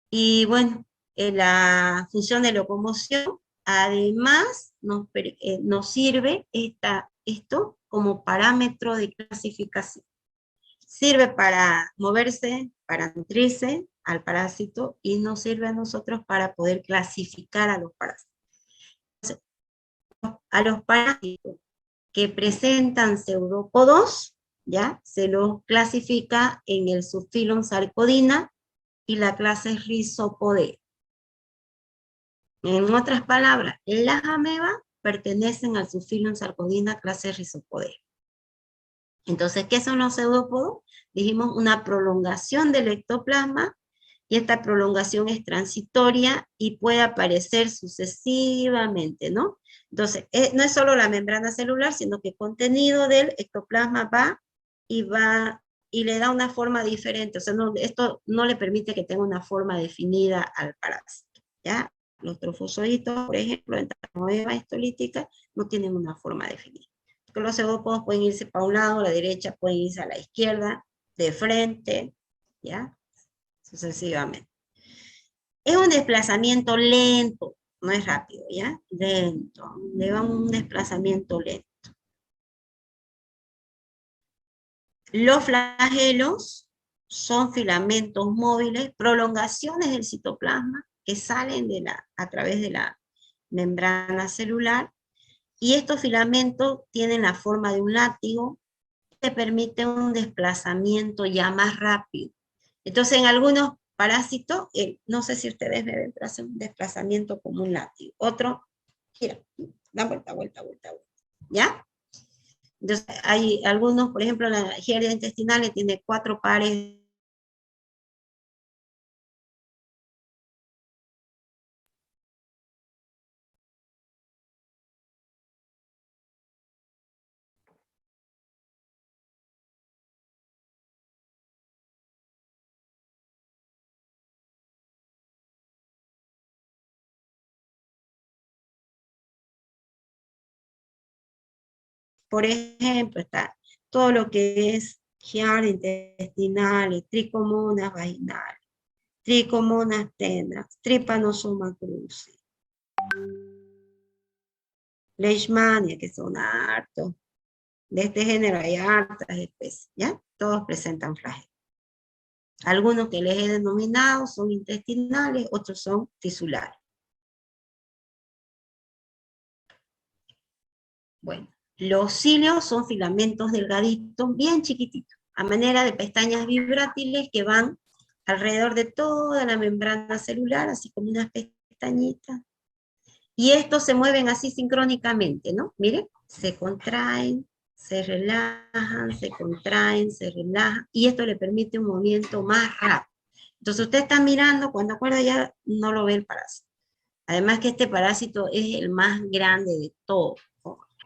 Y bueno, la función de locomoción, además, nos sirve esto como parámetro de clasificación. Sirve para moverse, para nutrirse al parásito, y nos sirve a nosotros para poder clasificar a los parásitos. Entonces, a los parásitos que presentan pseudópodos, ¿ya? Se los clasifica en el subfilum Sarcodina y la clase Rhizopodea. En otras palabras, las amebas pertenecen al subfilum Sarcodina, clase Rhizopodea. Entonces, ¿qué son los pseudópodos? Dijimos una prolongación del ectoplasma, y esta prolongación es transitoria y puede aparecer sucesivamente, ¿no? Entonces, no es solo la membrana celular, sino que el contenido del ectoplasma va y le da una forma diferente. O sea, esto no le permite que tenga una forma definida al parásito, ¿ya? Los trofozoitos, por ejemplo, en tamoeba histolítica, no tienen una forma definida. Porque los pseudópodos pueden irse para un lado, a la derecha, pueden irse a la izquierda, de frente, ¿ya? sucesivamente. Es un desplazamiento lento, no es rápido, ¿ya? Lento, lleva un desplazamiento lento. Los flagelos son filamentos móviles, prolongaciones del citoplasma que salen a través de la membrana celular, y estos filamentos tienen la forma de un látigo que permite un desplazamiento ya más rápido. Entonces, en algunos parásitos, no sé si ustedes me ven, pero hace un desplazamiento como un látigo. Otro, gira, da vuelta, vuelta, vuelta, vuelta. ¿Ya? Entonces, hay algunos, por ejemplo, la giardia intestinal que tiene 4 pares. Por ejemplo, está todo lo que es giardia intestinal, tricomonas vaginales, tricomonas tendras, trypanosoma cruzi, leishmania, que son hartos. De este género hay hartas especies, ¿ya? Todos presentan flagelos. Algunos que les he denominado son intestinales, otros son tisulares. Bueno, los cilios son filamentos delgaditos, bien chiquititos, a manera de pestañas vibrátiles que van alrededor de toda la membrana celular, así como unas pestañitas. Y estos se mueven así sincrónicamente, ¿no? Miren, se contraen, se relajan, se contraen, se relajan, y esto le permite un movimiento más rápido. Entonces usted está mirando, cuando acuerda ya no lo ve el parásito. Además que este parásito es el más grande de todos.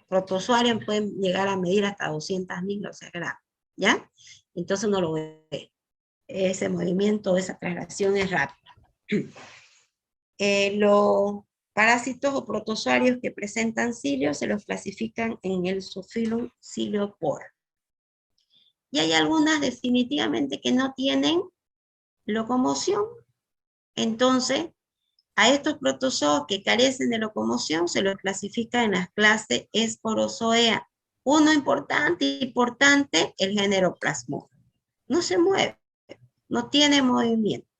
Protozoarios pueden llegar a medir hasta 200.000, o sea, gramos, ¿ya? Entonces no lo ve. Ese movimiento, esa traslación es rápida. Los parásitos o protozoarios que presentan cilios se los clasifican en el subfilum Ciliopora. Y hay algunas definitivamente que no tienen locomoción. Entonces, a estos protozoos que carecen de locomoción se los clasifica en las clases Esporozoea. Uno importante, el género Plasmodium. No se mueve, no tiene movimiento,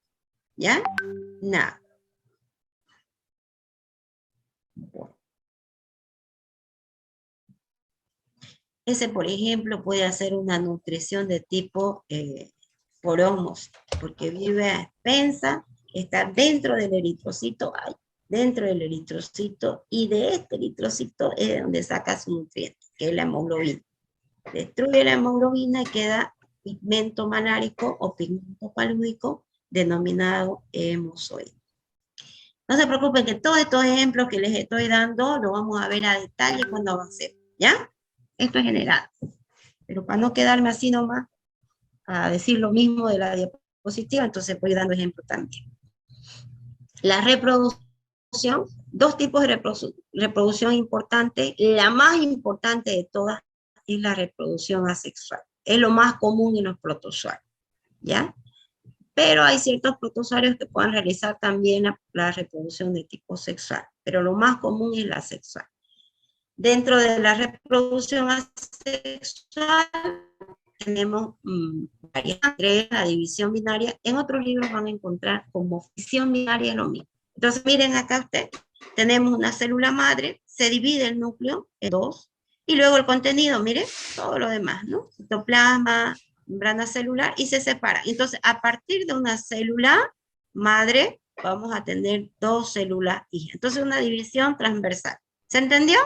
¿ya? Nada. Bueno. Ese, por ejemplo, puede hacer una nutrición de tipo por osmosis, porque vive a expensa, está dentro del eritrocito, dentro del eritrocito, y de este eritrocito es de donde saca su nutriente, que es la hemoglobina. Destruye la hemoglobina y queda pigmento malárico o pigmento palúdico denominado hemozoide. No se preocupen que todos estos ejemplos que les estoy dando lo vamos a ver a detalle cuando avancemos, ¿ya? Esto es general. Pero para no quedarme así nomás a decir lo mismo de la diapositiva, entonces voy dando ejemplos también. La reproducción, 2 tipos de reproducción importantes. La más importante de todas es la reproducción asexual. Es lo más común en los protozoarios, ¿ya? Pero hay ciertos protozoarios que pueden realizar también la reproducción de tipo sexual, pero lo más común es la sexual. Dentro de la reproducción asexual tenemos varias, la división binaria. En otros libros van a encontrar como fisión binaria lo mismo. Entonces miren acá ustedes, tenemos una célula madre, se divide el núcleo en 2, y luego el contenido, miren, todo lo demás, ¿no? Citoplasma, membrana celular, y se separa. Entonces, a partir de una célula madre, vamos a tener 2 células hijas. Entonces, una división transversal. ¿Se entendió?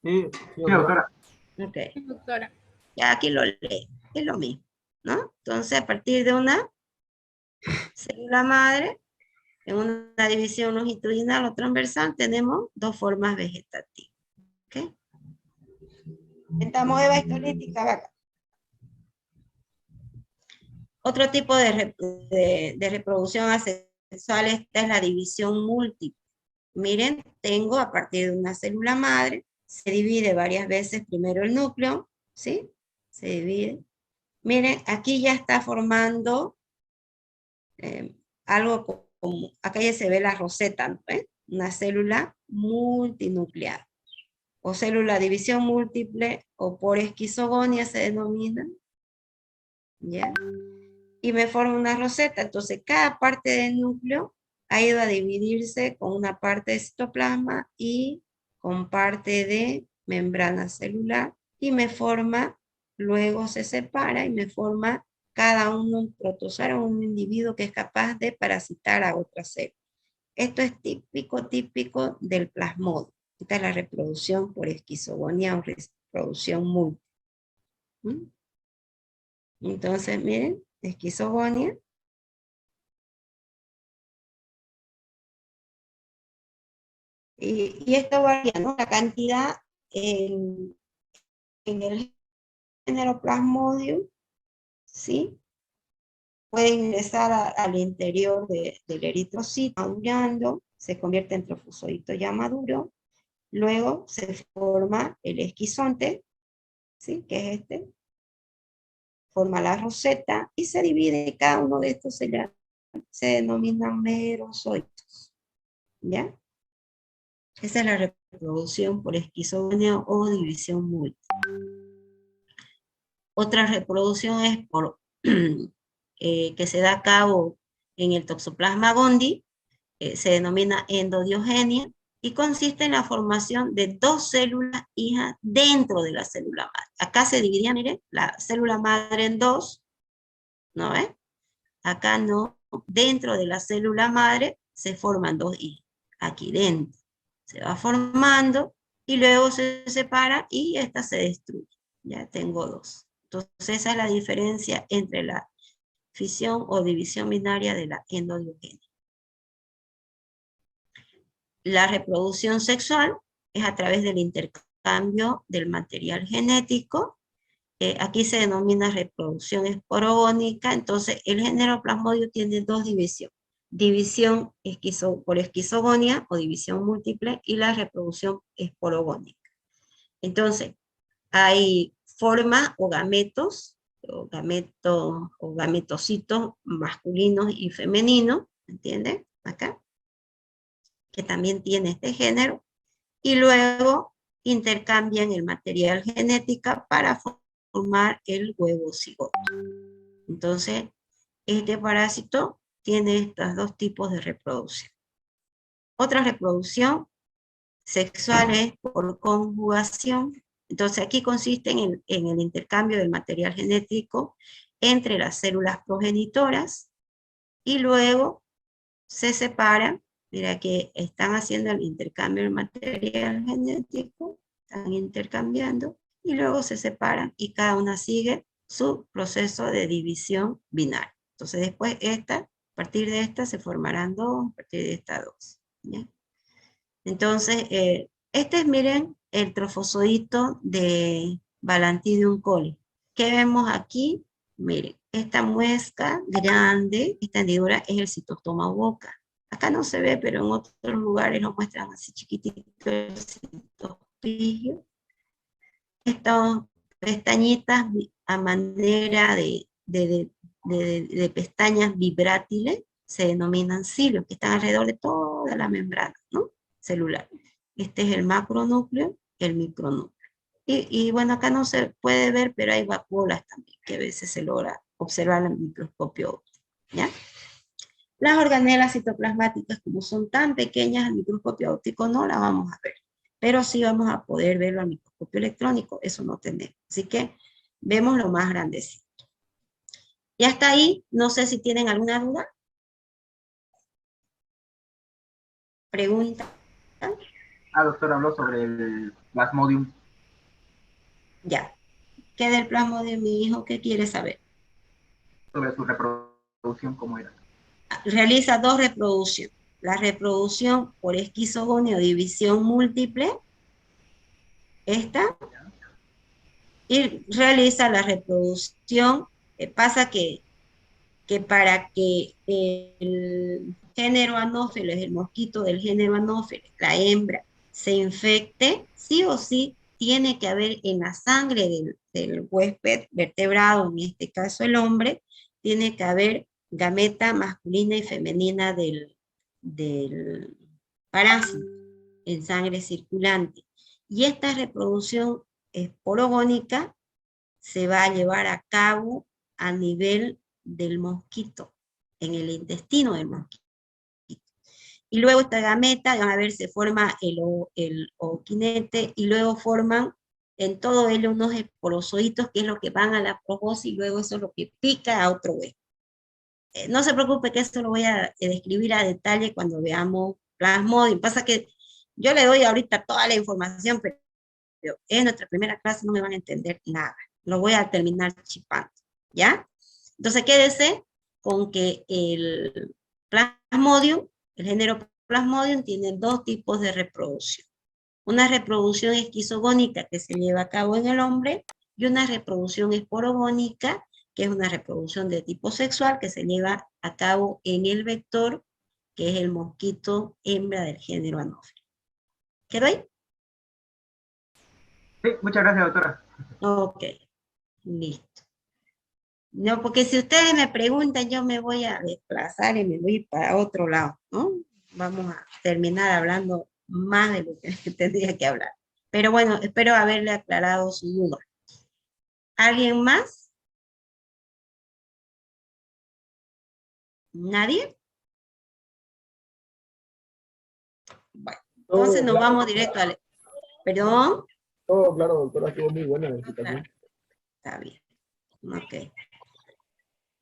Sí, Sí, doctora. Ok. Doctora. Ya aquí lo lee, es lo mismo, ¿no? Entonces, a partir de una célula madre, en una división longitudinal o transversal, tenemos 2 formas vegetativas. ¿Ok? Estamos Eva esquelética, vaca. Otro tipo de reproducción asexual, esta es la división múltiple. Miren, tengo a partir de una célula madre, se divide varias veces primero el núcleo, ¿sí? Se divide, Miren, aquí ya está formando algo como, acá ya se ve la roseta, ¿no? Una célula multinuclear, o célula división múltiple, o por esquizogonia se denomina, ¿ya? Y me forma una roseta, entonces cada parte del núcleo ha ido a dividirse con una parte de citoplasma y con parte de membrana celular, y me forma, luego se separa y me forma cada uno un protozoario, un individuo que es capaz de parasitar a otra célula. Esto es típico del plasmodio. Esta es la reproducción por esquizogonía o reproducción múltiple. ¿Mm? Entonces, miren, esquizogonia. Y esto varía, ¿no? La cantidad en el género Plasmodium, ¿sí? Puede ingresar al interior del eritrocito, madurando, se convierte en trofozoito ya maduro, luego se forma el esquizonte, ¿sí? Que es este, forma la roseta y se divide, cada uno de estos se denominan merozoitos, ¿ya? Esa es la reproducción por esquizogonía o división múltiple. Otra reproducción es por que se da a cabo en el Toxoplasma gondii, se denomina endodiogenia, y consiste en la formación de dos células hijas dentro de la célula madre. Acá se dividía, miren, la célula madre en dos, ¿no ves? Acá no, dentro de la célula madre se forman dos hijas, aquí dentro. Se va formando y luego se separa y esta se destruye. Ya tengo dos. Entonces esa es la diferencia entre la fisión o división binaria de la endodiogenia. La reproducción sexual es a través del intercambio del material genético. Aquí se denomina reproducción esporogónica. Entonces el género Plasmodium tiene dos divisiones. División por esquizogonia o división múltiple y la reproducción esporogónica. Entonces, hay forma o gametos, o gametocitos masculinos y femeninos, ¿entienden? Acá, que también tiene este género, y luego intercambian el material genético para formar el huevo cigoto. Entonces, este parásito tiene estos dos tipos de reproducción. Otra reproducción sexual es por conjugación. Entonces aquí consiste en el intercambio del material genético entre las células progenitoras y luego se separan. Mira que están haciendo el intercambio del material genético, están intercambiando y luego se separan y cada una sigue su proceso de división binaria. Entonces después a partir de esta se formarán dos, a partir de esta dos. ¿Ya? Entonces, este es, miren, el trofozoito de Balantidium coli. ¿Qué vemos aquí? Miren, esta muesca grande, esta hendidura es el citostoma boca. Acá no se ve, pero en otros lugares lo muestran así chiquitito el citospigio. Estas pestañitas a manera de pestañas vibrátiles se denominan cilios, que están alrededor de toda la membrana, ¿no? Celular. Este es el macronúcleo, el micronúcleo. Y bueno, acá no se puede ver, pero hay vacuolas también, que a veces se logra observar en el microscopio óptico, ¿ya? Las organelas citoplasmáticas, como son tan pequeñas al microscopio óptico, no las vamos a ver, pero sí vamos a poder verlo al microscopio electrónico, eso no tenemos. Así que vemos lo más grandecito. Y hasta ahí, no sé si tienen alguna duda. Pregunta. Doctor, habló sobre el Plasmodium, Ya. ¿Qué del plasmo de mi hijo? ¿Qué quiere saber? sobre su reproducción, cómo era. Realiza dos reproducciones. La reproducción por esquizogonia o división múltiple, esta, y realiza la reproducción. Pasa que para que el género Anopheles, el mosquito del género Anopheles, la hembra, se infecte, sí o sí tiene que haber en la sangre del huésped vertebrado, en este caso el hombre, tiene que haber gameta masculina y femenina del parásito en sangre circulante. Y esta reproducción esporogónica se va a llevar a cabo a nivel del mosquito, en el intestino del mosquito. Y luego esta gameta, van a ver, se forma el ooquinete y luego forman en todo ello unos esporozoitos que es lo que van a la progosis y luego eso es lo que pica a otro huevo. No se preocupe que esto lo voy a describir a detalle cuando veamos Plasmodium. Pasa que yo le doy ahorita toda la información, pero en nuestra primera clase no me van a entender nada. Lo voy a terminar chipando, ¿ya? Entonces quédese con que el Plasmodium, el género Plasmodium, tiene dos tipos de reproducción. Una reproducción esquizogónica que se lleva a cabo en el hombre y una reproducción esporogónica, que es una reproducción de tipo sexual que se lleva a cabo en el vector, que es el mosquito hembra del género Anopheles. ¿Quedó ahí? Sí, muchas gracias, doctora. Ok, listo. No, porque si ustedes me preguntan, yo me voy a desplazar y me voy para otro lado, ¿no? Vamos a terminar hablando más de lo que tendría que hablar. Pero bueno, espero haberle aclarado su duda. ¿Alguien más? ¿Nadie? Bueno, entonces nos vamos directo al... ¿Perdón? Todo claro, doctora, estuvo muy buena la explicación. Claro. Está bien. Ok.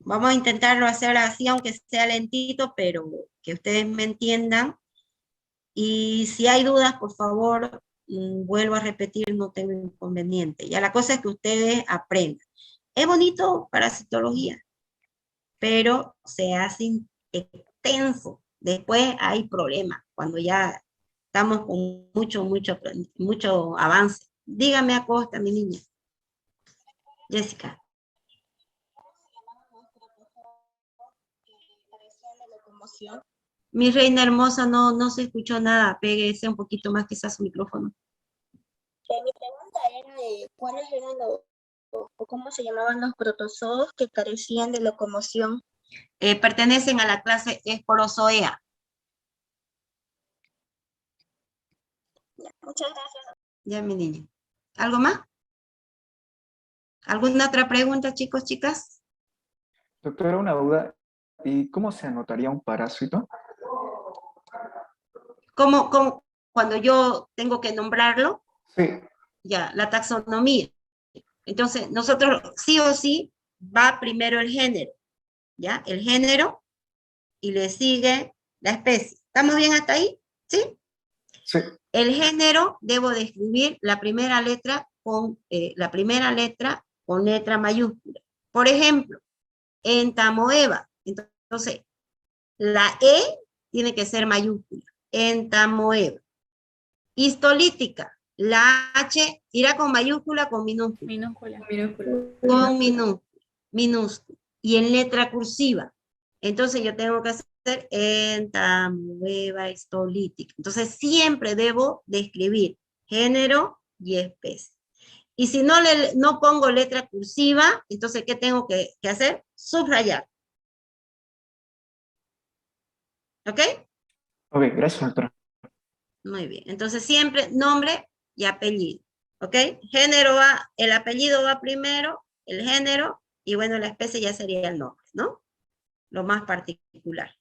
Vamos a intentarlo hacer así, aunque sea lentito, pero que ustedes me entiendan. Y si hay dudas, por favor, vuelvo a repetir, no tengo inconveniente. Ya la cosa es que ustedes aprendan. Es bonito parasitología, pero se hace extenso. Después hay problemas, cuando ya estamos con mucho avance. Dígame, Acosta, mi niña. Jessica. Mi reina hermosa, no se escuchó nada. Péguese un poquito más quizás a su micrófono. Mi pregunta era de cuáles eran o cómo se llamaban los protozoos que carecían de locomoción. Pertenecen a la clase Esporozoea. Ya, muchas gracias. Ya, mi niña. ¿Algo más? ¿Alguna otra pregunta, chicos, chicas? Doctora, una duda. ¿Y cómo se anotaría un parásito? ¿Cómo cuando yo tengo que nombrarlo? Sí. Ya, la taxonomía. Entonces, nosotros sí o sí va primero el género, ¿ya? El género y le sigue la especie. ¿Estamos bien hasta ahí? ¿Sí? Sí. El género debo de escribir la primera letra con letra mayúscula. Por ejemplo, Entamoeba. Entonces, la E tiene que ser mayúscula. Entamoeba. Histolítica. La H irá con mayúscula, con minúscula. Minúscula. Con minúscula. Y en letra cursiva. Entonces yo tengo que hacer entamoeba histolítica. Entonces siempre debo de escribir género y especie. Y si no pongo letra cursiva, entonces ¿qué tengo que hacer? Subrayar. ¿Ok? Ok, gracias, doctora. Muy bien. Entonces siempre nombre y apellido. ¿Ok? Género va, el apellido va primero, el género, y bueno, la especie ya sería el nombre, ¿no? Lo más particular.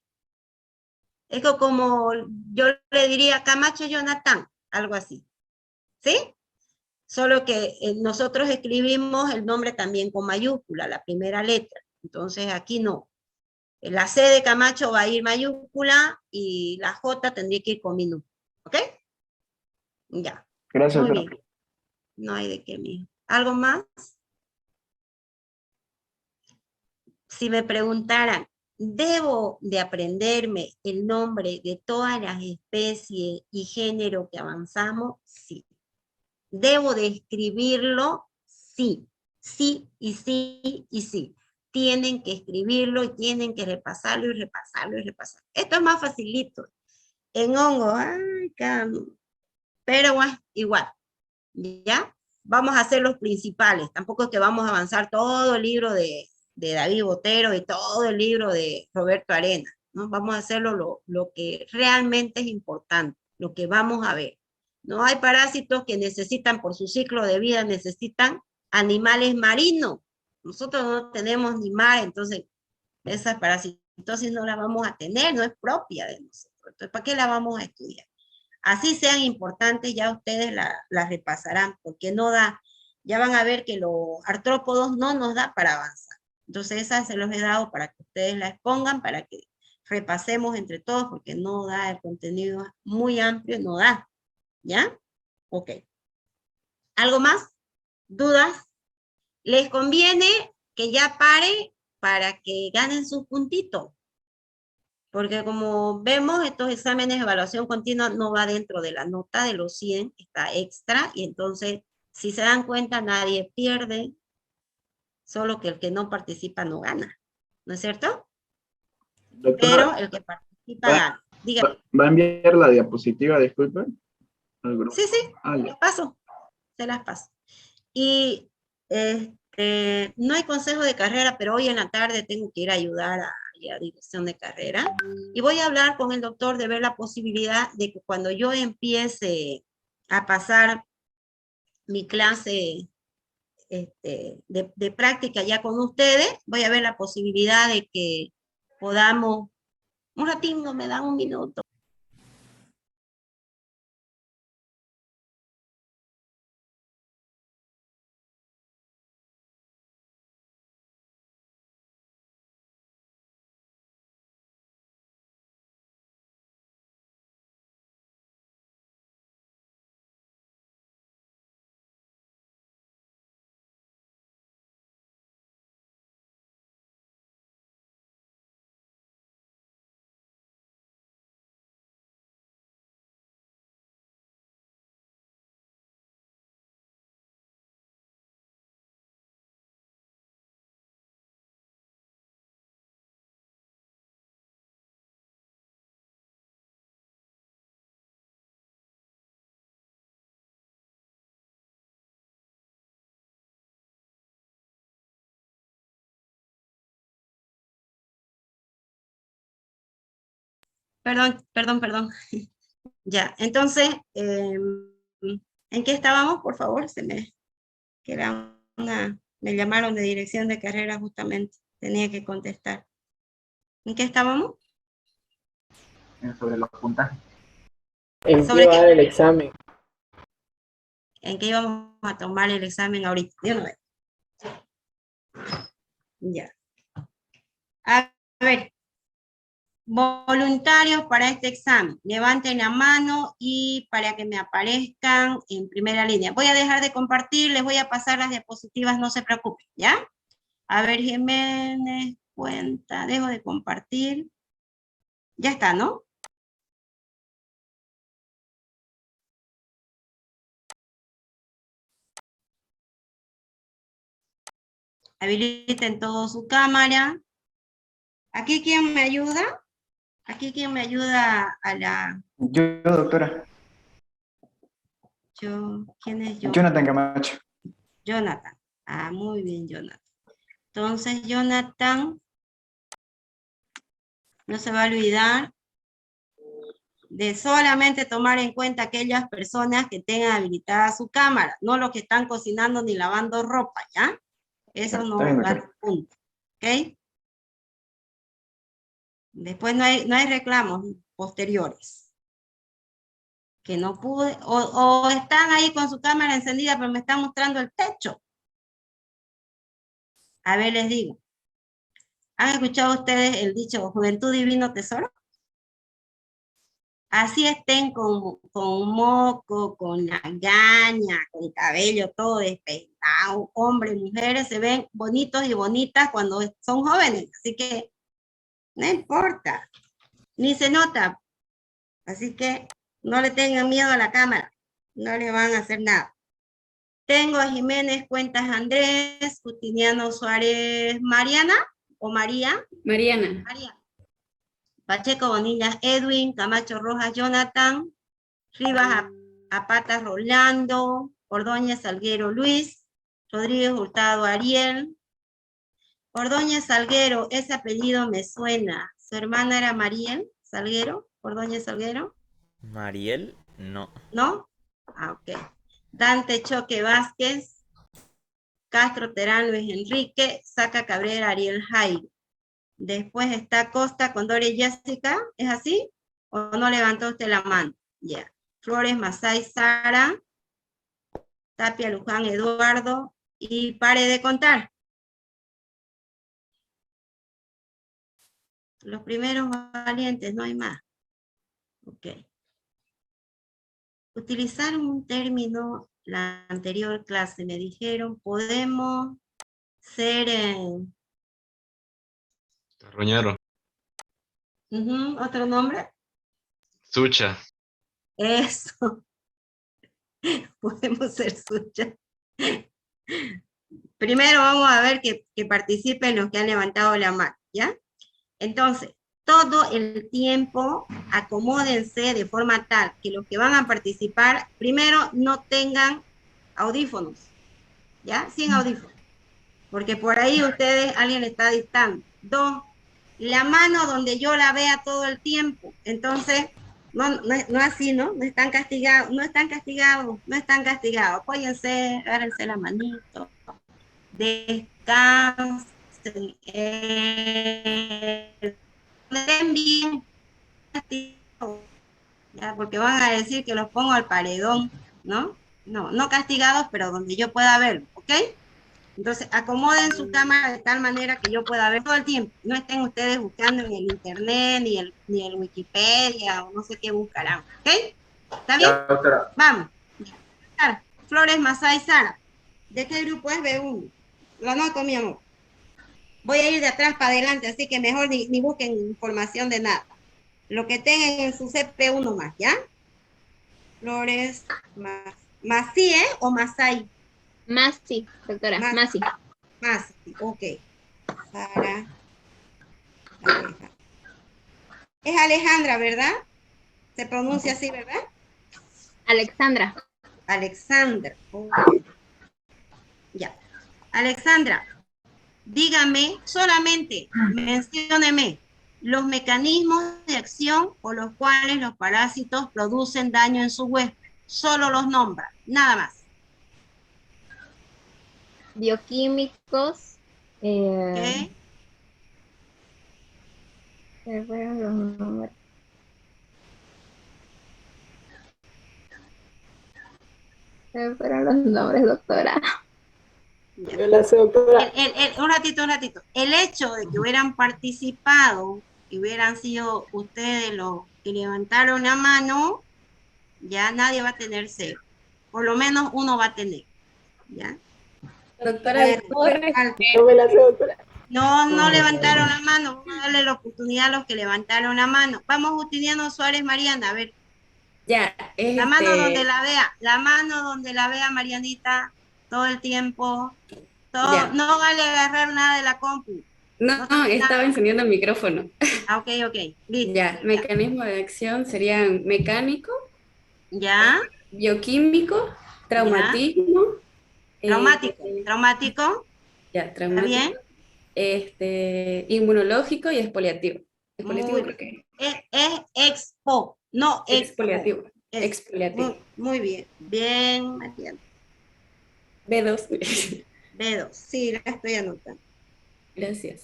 Es como yo le diría Camacho Jonathan, algo así. ¿Sí? Solo que nosotros escribimos el nombre también con mayúscula, la primera letra. Entonces aquí no. La C de Camacho va a ir mayúscula y la J tendría que ir con minúscula. ¿Ok? Ya. Gracias, Muy doctora. bien. No hay de qué, mijo. ¿Algo más? Si me preguntaran, ¿debo de aprenderme el nombre de todas las especies y género que avanzamos? Sí. ¿Debo de escribirlo? Sí. Sí y sí y sí. Tienen que escribirlo y tienen que repasarlo y repasarlo y repasarlo. Esto es más facilito. En hongo, ay, pero bueno, igual. ¿ya? Vamos a hacer los principales, tampoco es que vamos a avanzar todo el libro de David Botero y todo el libro de Roberto Arena, ¿no? Vamos a hacerlo lo que realmente es importante, lo que vamos a ver. No hay parásitos que necesitan, por su ciclo de vida, necesitan animales marinos. Nosotros no tenemos ni mar, entonces esa parasitosis no la vamos a tener, no es propia de nosotros. Entonces, ¿para qué la vamos a estudiar? Así sean importantes, ya ustedes la repasarán, porque no da, ya van a ver que los artrópodos no nos da para avanzar. Entonces esas se los he dado para que ustedes la expongan, para que repasemos entre todos, porque no da, el contenido muy amplio, no da. ¿Ya? Ok. ¿Algo más? ¿Dudas? Les conviene que ya pare para que ganen sus puntitos. Porque como vemos, estos exámenes de evaluación continua no va dentro de la nota de los 100, está extra, y entonces, si se dan cuenta, nadie pierde, solo que el que no participa no gana. ¿No es cierto? Pero Doctora, el que participa gana. Dígame. ¿va a enviar la diapositiva, disculpe? Al grupo. Sí, sí, Ah, ya. se las paso. Y no hay consejo de carrera, pero hoy en la tarde tengo que ir a ayudar a dirección de carrera. Y voy a hablar con el doctor de ver la posibilidad de que cuando yo empiece a pasar mi clase de práctica ya con ustedes, voy a ver la posibilidad de que podamos, un ratito, me dan un minuto. Perdón. Ya, entonces, ¿en qué estábamos, por favor? Que era me llamaron de dirección de carrera justamente, tenía que contestar. ¿En qué estábamos? Sobre los puntajes. ¿En ¿Sobre qué va qué? el examen? ¿En qué íbamos a tomar el examen ahorita? De una vez. Ya. A ver, voluntarios para este examen, levanten la mano y para que me aparezcan en primera línea. Voy a dejar de compartir, les voy a pasar las diapositivas, no se preocupen, ¿ya? A ver, Jiménez, cuenta, dejo de compartir. Ya está, ¿no? Habiliten todo su cámara. ¿Aquí quién me ayuda? ¿Aquí quién me ayuda a la...? Yo, doctora. ¿Quién es yo? Jonathan Camacho. Jonathan. Ah, muy bien, Jonathan. Entonces, Jonathan, no se va a olvidar de solamente tomar en cuenta aquellas personas que tengan habilitada su cámara, no los que están cocinando ni lavando ropa, ¿ya? Eso no va a punto, ¿ok? Después no hay reclamos posteriores. Que no pude, o están ahí con su cámara encendida, pero me están mostrando el techo. A ver, les digo. ¿Han escuchado ustedes el dicho, juventud divino tesoro? Así estén con moco, con lagaña, con cabello todo despeinado, hombres, mujeres, se ven bonitos y bonitas cuando son jóvenes. Así que no importa, ni se nota. Así que no le tengan miedo a la cámara, no le van a hacer nada. Tengo a Jiménez Cuentas Andrés, Justiniano Suárez Mariana, o María. Mariana. Pacheco Bonilla Edwin, Camacho Rojas Jonathan, Rivas a Patas Rolando, Ordóñez Salguero Luis, Rodríguez Hurtado Ariel. Ordóñez Salguero, ese apellido me suena. ¿Su hermana era Mariel Salguero? Ordóñez Salguero. Mariel, no. ¿No? Ah, ok. Dante Choque Vázquez, Castro Terán Luis Enrique, Saca Cabrera Ariel Jairo. Después está Costa Condori Jessica, ¿es así? ¿O no levantó usted la mano? Ya. Flores Masay Sara, Tapia Luján Eduardo, y pare de contar. Los primeros valientes, no hay más. Ok. Utilizaron un término la anterior clase, me dijeron, podemos ser... Carroñero. ¿Otro nombre? Sucha. Eso. Podemos ser suya. Primero vamos a ver que participen los que han levantado la mano, ¿ya? Entonces, todo el tiempo acomódense de forma tal que los que van a participar, primero no tengan audífonos, ¿ya? Sin audífonos. Porque por ahí alguien está dictando. 2, la mano donde yo la vea todo el tiempo. Entonces, no así, ¿no? No están castigados, no están castigados, no están castigados. Apóyense, agárrense la manito. Descansen. Den bien. Ya, porque van a decir que los pongo al paredón, ¿no? No castigados, pero donde yo pueda verlo, ¿ok? Entonces, acomoden su cámara de tal manera que yo pueda ver todo el tiempo. No estén ustedes buscando en el internet, ni el Wikipedia, o no sé qué buscarán. ¿Ok? ¿Está bien? Ya, doctora. Vamos. Flores Masay Sara. ¿De qué grupo es B1? Lo anoto, mi amor. Voy a ir de atrás para adelante, así que mejor ni busquen información de nada. Lo que tengan en su CP1 más, ¿ya? Flores Masí, ¿eh? ¿O Masay? Masi, doctora, Masi. Masi, ok. Sara. Alejandra. Es Alejandra, ¿verdad? Se pronuncia así, ¿verdad? Alexandra. Alexandra. Okay. Ya. Alexandra, dígame, solamente mencióneme los mecanismos de acción por los cuales los parásitos producen daño en su huésped. Solo los nombra, nada más. Bioquímicos. ¿Ok? Se fueron los nombres. Se fueron los nombres, doctora. Yo la sé, doctora. Un ratito. El hecho de que hubieran participado, que hubieran sido ustedes los que levantaron la mano, ya nadie va a tener cero. Por lo menos uno va a tener. ¿Ya? Doctora, no me la sé, doctora. No levantaron la mano. Vamos a darle la oportunidad a los que levantaron la mano. Vamos, Justiniano Suárez Mariana, a ver. Ya, la mano donde la vea. La mano donde la vea, Marianita, todo el tiempo. No vale agarrar nada de la compu. No, estaba encendiendo el micrófono. Ah, ok. Listo. Ya, mecanismo de acción serían mecánico. Ya. Bioquímico, traumatismo. Traumático. Ya, traumático. ¿Está bien? Inmunológico y expoliativo. Expoliativo creo que es expo, no expoliativo. Expoliativo. Muy bien. Bien, Mariana. B2. B2, sí, la estoy anotando. Gracias.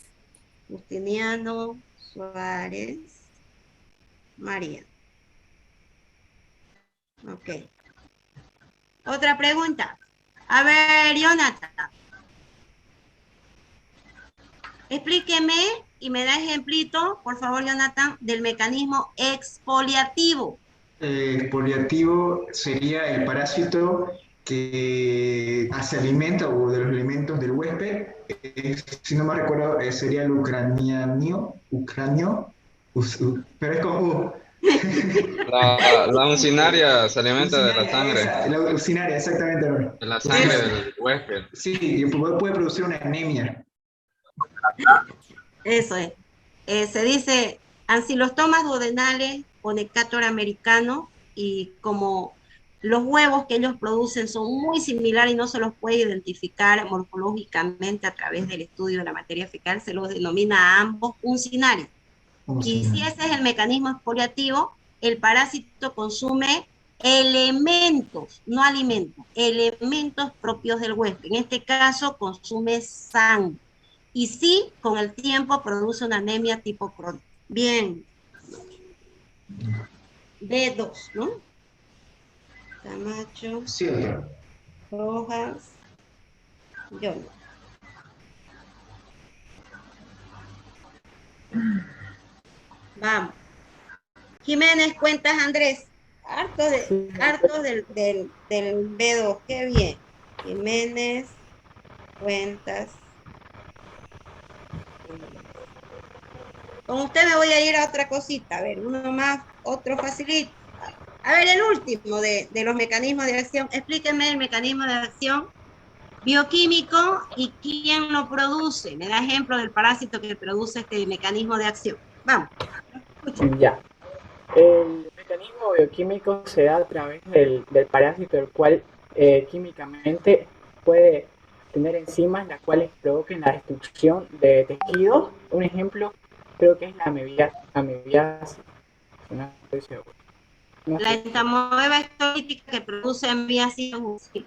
Justiniano Suárez María. Ok. Otra pregunta. A ver, Jonathan. Explíqueme y me da ejemplito, por favor, Jonathan, del mecanismo expoliativo. Expoliativo sería el parásito que se alimenta o de los alimentos del huésped. Si no me recuerdo, sería el ucranio, pero es con U. La uncinaria se alimenta de la sangre. La uncinaria, exactamente. De la sangre del huésped. Sí, y puede producir una anemia. Eso es. Se dice ancilostomas duodenales o nectátor americano, y como Los huevos que ellos producen son muy similares y no se los puede identificar morfológicamente a través del estudio de la materia fecal, se los denomina a ambos uncinarios. Y si ese es el mecanismo exfoliativo, el parásito consume elementos, no alimentos, elementos propios del huésped. En este caso, consume sangre. Y sí, con el tiempo produce una anemia tipo crónica. Bien. B2, ¿no? Camacho. Cierto. Rojas. Yo no. Vamos. Jiménez, cuentas, Andrés. Harto del B2. Qué bien. Jiménez, cuentas. Con usted me voy a ir a otra cosita. A ver, uno más, otro facilito. A ver, el último de los mecanismos de acción. Explíqueme el mecanismo de acción bioquímico y quién lo produce. Me da ejemplo del parásito que produce este mecanismo de acción. Vamos. Ya. El mecanismo bioquímico se da a través del parásito, el cual químicamente puede tener enzimas las cuales provoquen la destrucción de tejidos. Un ejemplo creo que es la amebiasis. No estoy seguro. No La sé. entamoeba histolítica que produce amebiasis,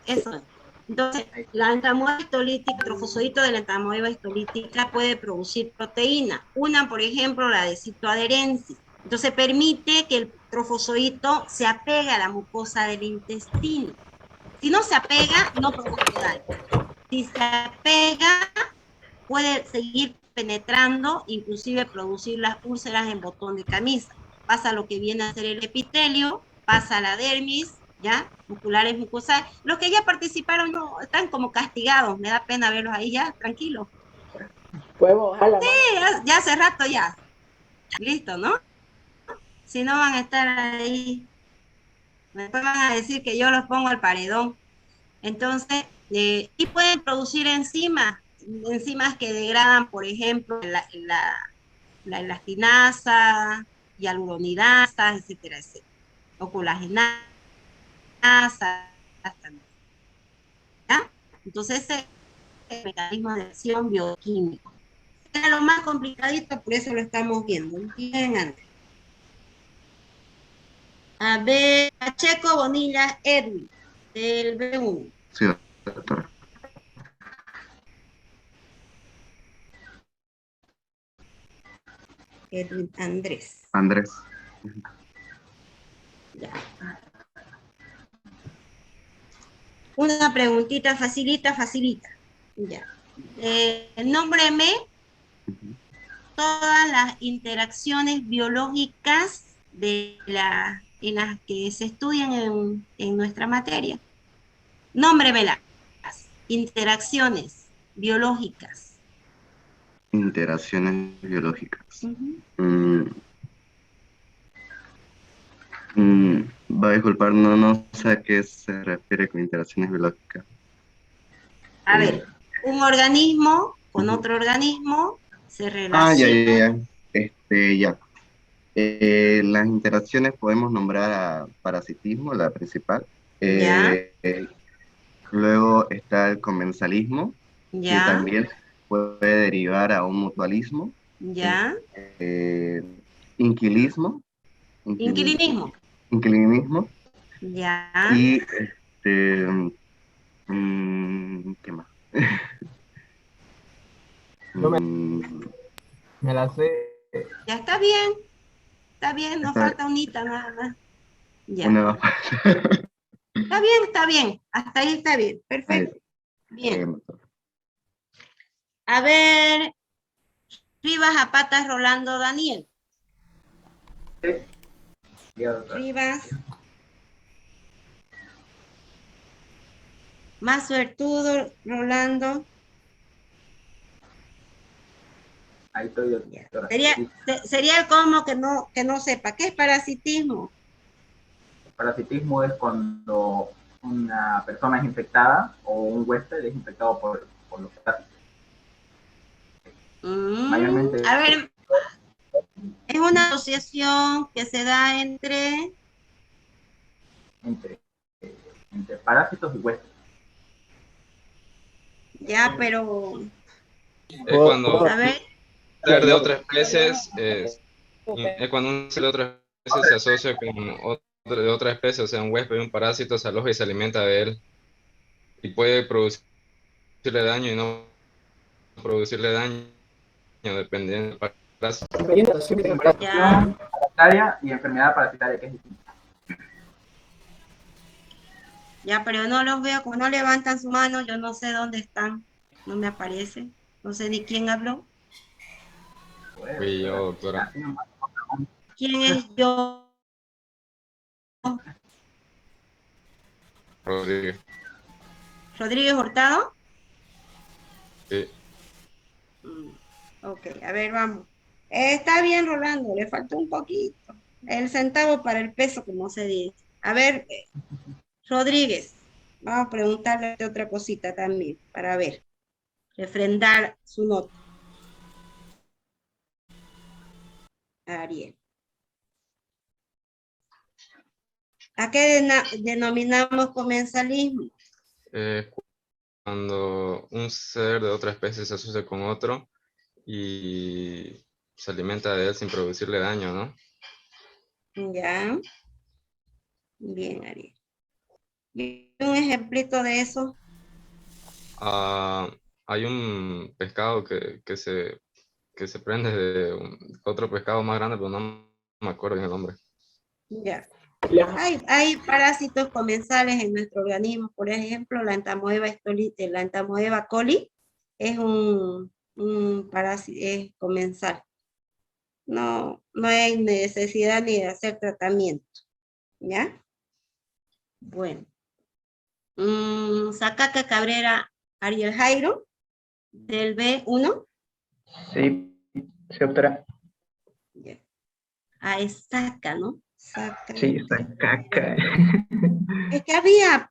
eso es. Entonces, la entamoeba histolítica, el trofozoito de la entamoeba histolítica puede producir proteína. Una, por ejemplo, la de citoadherencia. Entonces, permite que el trofozoito se apegue a la mucosa del intestino. Si no se apega, no produce daño. Si se apega, puede seguir penetrando, inclusive producir las úlceras en botón de camisa. Pasa lo que viene a ser el epitelio, pasa la dermis, ¿ya? Musculares, mucosales. Los que ya participaron no, están como castigados, me da pena verlos ahí ya, tranquilos. ¿Podemos bajar la mano? Sí, ya hace rato ya. Listo, ¿no? Si no van a estar ahí, después van a decir que yo los pongo al paredón. Entonces, y pueden producir enzimas que degradan, por ejemplo, la elastinasa, hialuronidasa, etcétera, etcétera. O colagenasa también. ¿Ya? Entonces, ese es el mecanismo de acción bioquímico. Era lo más complicadito, por eso lo estamos viendo. Bien, Andrés. A ver, Pacheco Bonilla Edwin, del B1. Sí, doctora. Edwin Andrés. Andrés. Ya. Una preguntita facilita. Ya. Nómbreme todas las interacciones biológicas en las que se estudian en nuestra materia. Nómbremelas. Interacciones biológicas. Interacciones biológicas. Va a disculpar, no sé a qué se refiere con interacciones biológicas. A ver, un organismo con otro organismo se relaciona. Ya. Las interacciones podemos nombrar a parasitismo, la principal. Luego está el comensalismo, que también puede derivar a un mutualismo. Inquilinismo. Ya. Y ¿qué más? Me la sé. Ya está bien, nos falta unita nada más. Ya. Está bien, hasta ahí está bien, perfecto. Bien. A ver, Rivas Zapata Rolando Daniel. Rivas. Más suertudo, Rolando. Ahí estoy, doctora. Sería el colmo que no sepa. ¿Qué es parasitismo? El parasitismo es cuando una persona es infectada o un huésped es infectado por los parásitos. Mayormente. A ver, es una asociación que se da entre entre parásitos y huéspedes. Ya, pero, Es cuando a ver, ser de otras especies, es cuando un ser de otra especie se asocia con otro de otra especie, o sea, un huésped, un parásito, se aloja y se alimenta de él, y puede producirle daño y no producirle daño, dependiendo del parásito. ya, Parasitaria y enfermedad parasitaria, que es distinta. ya, pero no los veo, como no levantan su mano, yo no sé dónde están, no me aparece, no sé ni quién habló. Fui yo, doctora. ¿Quién es yo? Rodríguez. ¿Rodríguez Hurtado? Sí. Ok, a ver, vamos. Está bien, Rolando, le faltó un poquito. El centavo para el peso, como se dice. A ver, Rodríguez, vamos a preguntarle otra cosita también, para ver, refrendar su nota. Ariel. ¿A qué denominamos comensalismo? Cuando un ser de otra especie se asocia con otro y se alimenta de él sin producirle daño, ¿no? Ya. Bien, Ariel. ¿Y un ejemplito de eso? Hay un pescado que se prende de otro pescado más grande, pero no me acuerdo bien el nombre. Ya. Hay parásitos comensales en nuestro organismo, por ejemplo, la Entamoeba coli es un parásito, es comensal. No hay necesidad ni de hacer tratamiento, ¿ya? Bueno. Sacaca Cabrera Ariel Jairo, del B1. Sí, sí, doctora. Ya. Ah, es Saca, ¿no? Saca. Sí, está caca. Es que había,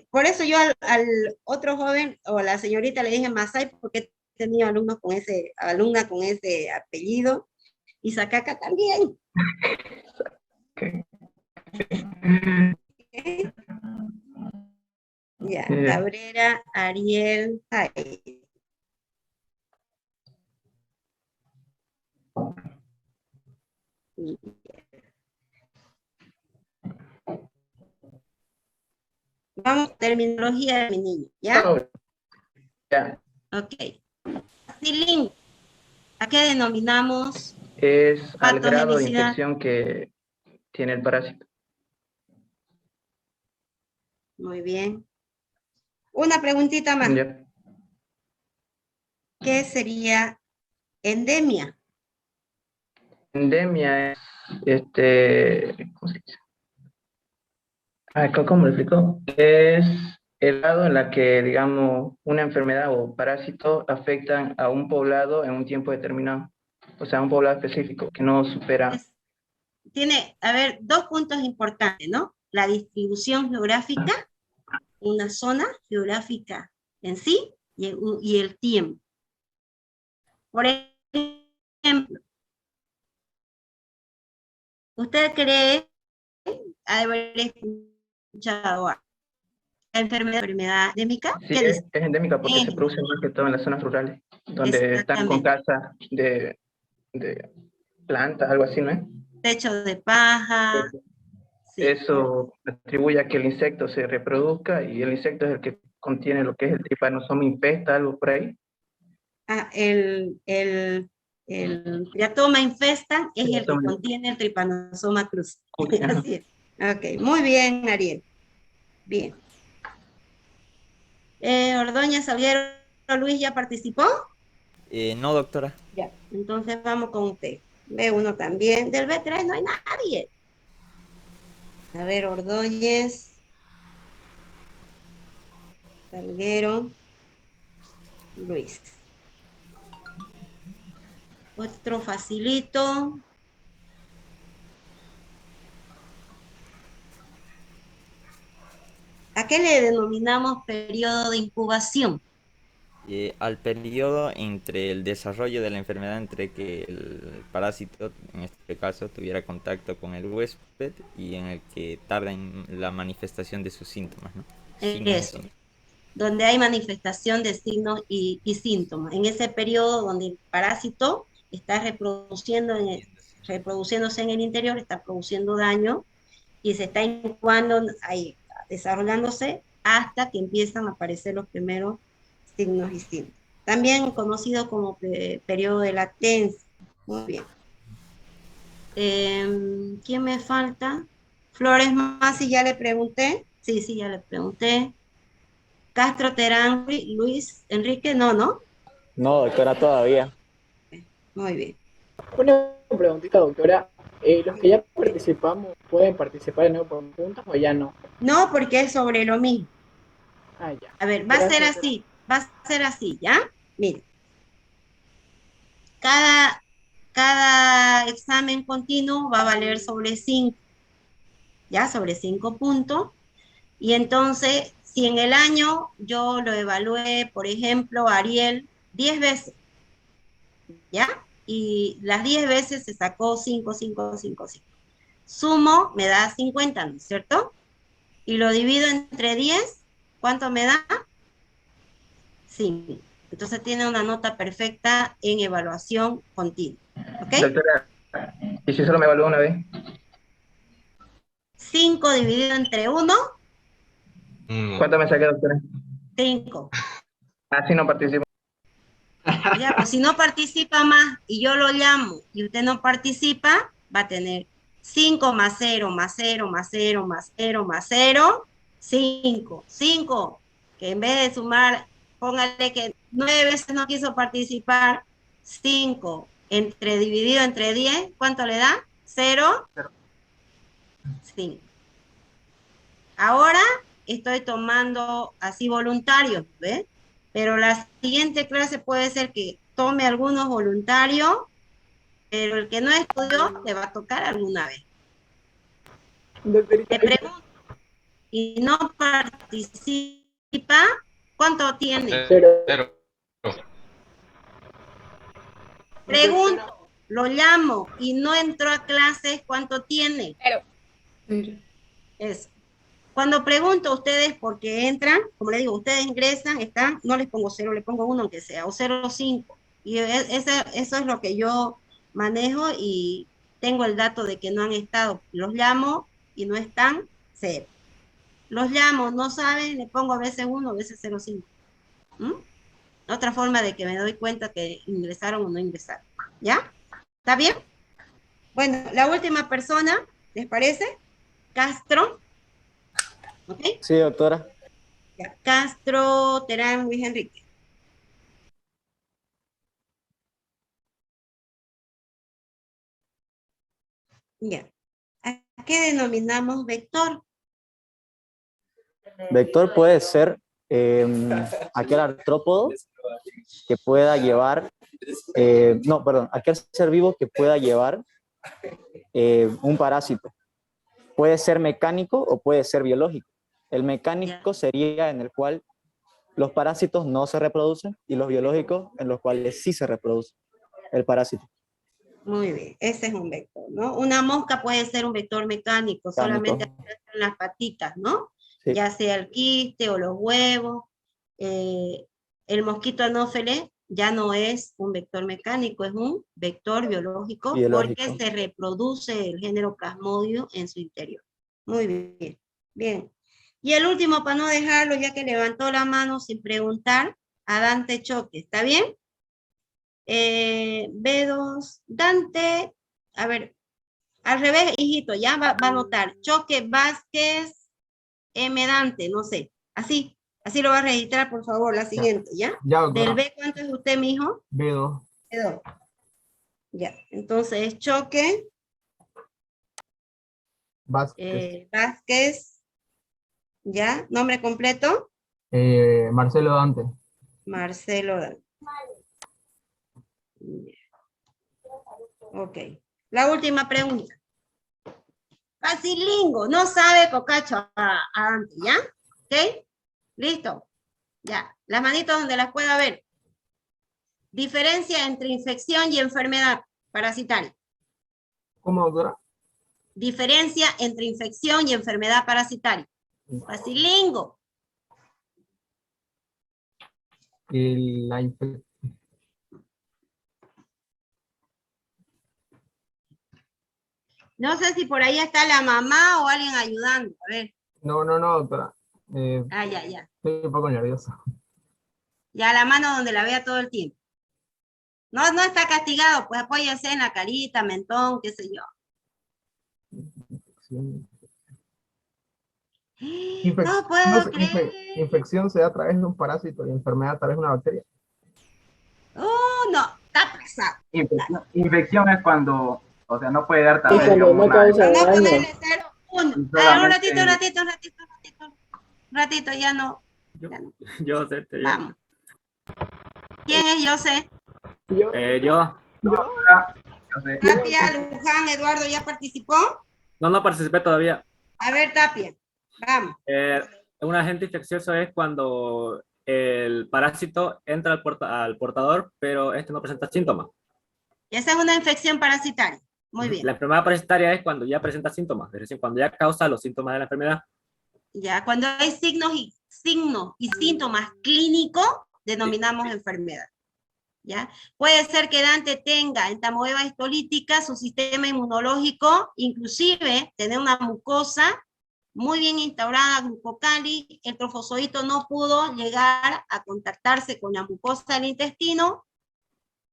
por eso yo al otro joven o a la señorita le dije Masai porque he tenido alumna con ese apellido y Sacaca también. Ya, Cabrera, Ariel, Jaime. Vamos, terminología de mi niño, ¿ya? Ya. Ok. Silín, ¿a qué denominamos Es al grado de patogenicidad? infección que tiene el parásito. Muy bien. Una preguntita más. Ya. ¿Qué sería endemia? Endemia es, ¿cómo se dice? ¿Cómo lo explico? Es el grado en la que, digamos, una enfermedad o parásito afectan a un poblado en un tiempo determinado. O sea, un poblado específico que no supera. Tiene, a ver, dos puntos importantes, ¿no? La distribución geográfica, una zona geográfica en sí y el tiempo. Por ejemplo, ¿usted cree haber escuchado la enfermedad endémica? Sí, es endémica porque se produce más que todo en las zonas rurales, donde están con casas de plantas, algo así, ¿no es? Techo de paja. Sí. Eso atribuye a que el insecto se reproduzca y el insecto es el que contiene lo que es el tripanosoma infesta, algo por ahí. El Triatoma infestan es el que contiene el Trypanosoma cruzi. Así es. Ok, muy bien, Ariel. Bien. Ordóñez Salguero, Luis, ¿ya participó? No, doctora. Ya, entonces vamos con usted. B1 también. Del B3 no hay nadie. A ver, Ordóñez. Salguero. Luis. Otro facilito. ¿A qué le denominamos periodo de incubación? Al periodo entre el desarrollo de la enfermedad, entre que el parásito, en este caso, tuviera contacto con el huésped y en el que tarda en la manifestación de sus síntomas, ¿no? Signos y Eso, síntomas. donde hay manifestación de signos y síntomas. En ese periodo donde el parásito está reproduciéndose en el interior, está produciendo daño y se está incubando ahí, desarrollándose hasta que empiezan a aparecer los primeros signos y síntomas. También conocido como periodo de latencia. Muy bien. ¿Quién me falta? Flores Masi, ya le pregunté. Sí, ya le pregunté. Castro Terán, Luis Enrique, no, ¿no? No, doctora, todavía. Muy bien. Una preguntita, doctora. ¿Los que ya participamos pueden participar de nuevo por puntos o ya no? No, porque es sobre lo mismo. Ah, ya. A ver, va a ser así, ¿ya? Mire. Cada examen continuo va a valer sobre 5, ¿ya? Sobre 5 puntos. Y entonces, si en el año yo lo evalué, por ejemplo, a Ariel 10 veces, ¿ya? Y las 10 veces se sacó 5, 5, 5, 5. Sumo, me da 50, ¿no es cierto? Y lo divido entre 10, ¿cuánto me da? 5. Entonces tiene una nota perfecta en evaluación continua. ¿Ok? Doctora, ¿y si solo me evalúa una vez? 5 dividido entre 1. ¿Cuánto me saqué, doctora? 5. Así no participo. Ya, pues si no participa más y yo lo llamo y usted no participa, va a tener 5 más 0 más 0 más 0 más 0 más 0, 5. 5, que en vez de sumar, póngale que 9 veces no quiso participar, 5 dividido entre 10, ¿cuánto le da? 0, 5. Ahora estoy tomando así voluntarios, ¿ves? Pero la siguiente clase puede ser que tome algunos voluntarios, pero el que no estudió le va a tocar alguna vez. Te pregunto, y no participa, ¿cuánto tiene? 0. Pregunto, lo llamo y no entró a clases, ¿cuánto tiene? 0. Eso. Cuando pregunto a ustedes por qué entran, como les digo, ustedes ingresan, están, no les pongo 0, les pongo 1 aunque sea, o 0,5. Y eso es lo que yo manejo y tengo el dato de que no han estado. Los llamo y no están, 0. Los llamo, no saben, le pongo a veces 1, a veces 0,5. Otra forma de que me doy cuenta que ingresaron o no ingresaron. ¿Ya? ¿Está bien? Bueno, la última persona, ¿les parece? Castro. ¿Ok? Sí, doctora. Ya, Castro Terán Luis Enrique. Ya. ¿A qué denominamos vector? Vector puede ser aquel artrópodo que pueda llevar, aquel ser vivo que pueda llevar un parásito. Puede ser mecánico o puede ser biológico. El mecánico sería en el cual los parásitos no se reproducen y los biológicos en los cuales sí se reproduce el parásito. Muy bien, ese es un vector, ¿no? Una mosca puede ser un vector mecánico, solamente en las patitas, ¿no? Sí. Ya sea el quiste o los huevos. El mosquito anófeles ya no es un vector mecánico, es un vector biológico, porque se reproduce el género Plasmodium en su interior. Muy bien, bien. Y el último, para no dejarlo, ya que levantó la mano sin preguntar, a Dante Choque, ¿está bien? B2, Dante, a ver, al revés, hijito, ya va a anotar, Choque Vázquez, M. Dante, no sé, así lo va a registrar, por favor, la siguiente, ¿ya? Del B, ¿cuánto es usted, mijo? B2. B2. Ya, entonces, Choque Vázquez. Vázquez, ¿ya? ¿Nombre completo? Marcelo Dante. Marcelo Dante. Ok. La última pregunta. Facilingo, no sabe cocacho a Dante, ¿ya? ¿Ok? Listo. Ya, las manitos donde las pueda ver. Diferencia entre infección y enfermedad parasitaria. ¿Cómo, doctora? Diferencia entre infección y enfermedad parasitaria. Facilingo. La infección. No sé si por ahí está la mamá o alguien ayudando. A ver. No, doctora. Ya. Estoy un poco nervioso. Ya la mano donde la vea todo el tiempo. No está castigado, pues apóyese en la carita, mentón, qué sé yo. No puedo creer. Infección se da a través de un parásito y enfermedad a través de una bacteria. Oh, no, está pesado. Infección es cuando, o sea, no puede dar Sí, cuando no causa No daño. ponerle 0, 1. A ver, un ratito, ya no. Yo sé, Vamos. ¿Quién es José? Yo. Tapia, Luján, Eduardo, ¿ya participó? No participé todavía. A ver, Tapia, vamos. Un agente infeccioso es cuando el parásito entra al portador, pero este no presenta síntomas. Esa es una infección parasitaria. Muy bien. La enfermedad parasitaria es cuando ya presenta síntomas, es decir, cuando ya causa los síntomas de la enfermedad. Ya, cuando hay signos y síntomas clínicos, denominamos enfermedad. ¿Ya? Puede ser que Dante tenga entamoeba histolítica, su sistema inmunológico, inclusive tener una mucosa muy bien instaurada, glucocali, el trofozoito no pudo llegar a contactarse con la mucosa del intestino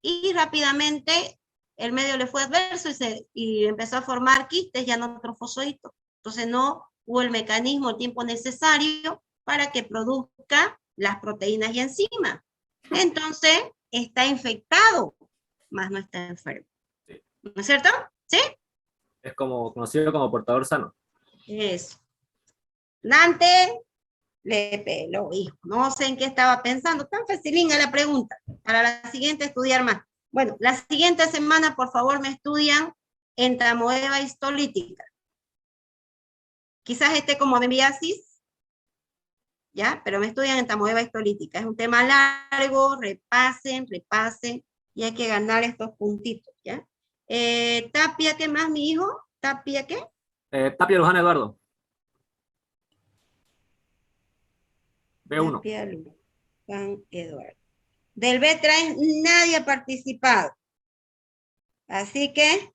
y rápidamente el medio le fue adverso y empezó a formar quistes, ya no trofozoito. Entonces no hubo el mecanismo, el tiempo necesario para que produzca las proteínas y enzimas. Entonces está infectado, más no está enfermo. Sí. ¿No es cierto? ¿Sí? Es conocido como portador sano. Eso. Dante le peló, hijo. No sé en qué estaba pensando. Tan facilina la pregunta. Para la siguiente estudiar más. Bueno, la siguiente semana, por favor, me estudian entamoeba histolítica. Quizás esté como ambiasis, ¿ya? Pero me estudian entamoeba histolítica. Es un tema largo, repasen, y hay que ganar estos puntitos, ¿ya? Tapia, ¿qué más, mi hijo? ¿Tapia qué? Tapia Luján Eduardo. B1. Tapia Luján Eduardo. Del B3 nadie ha participado. Así que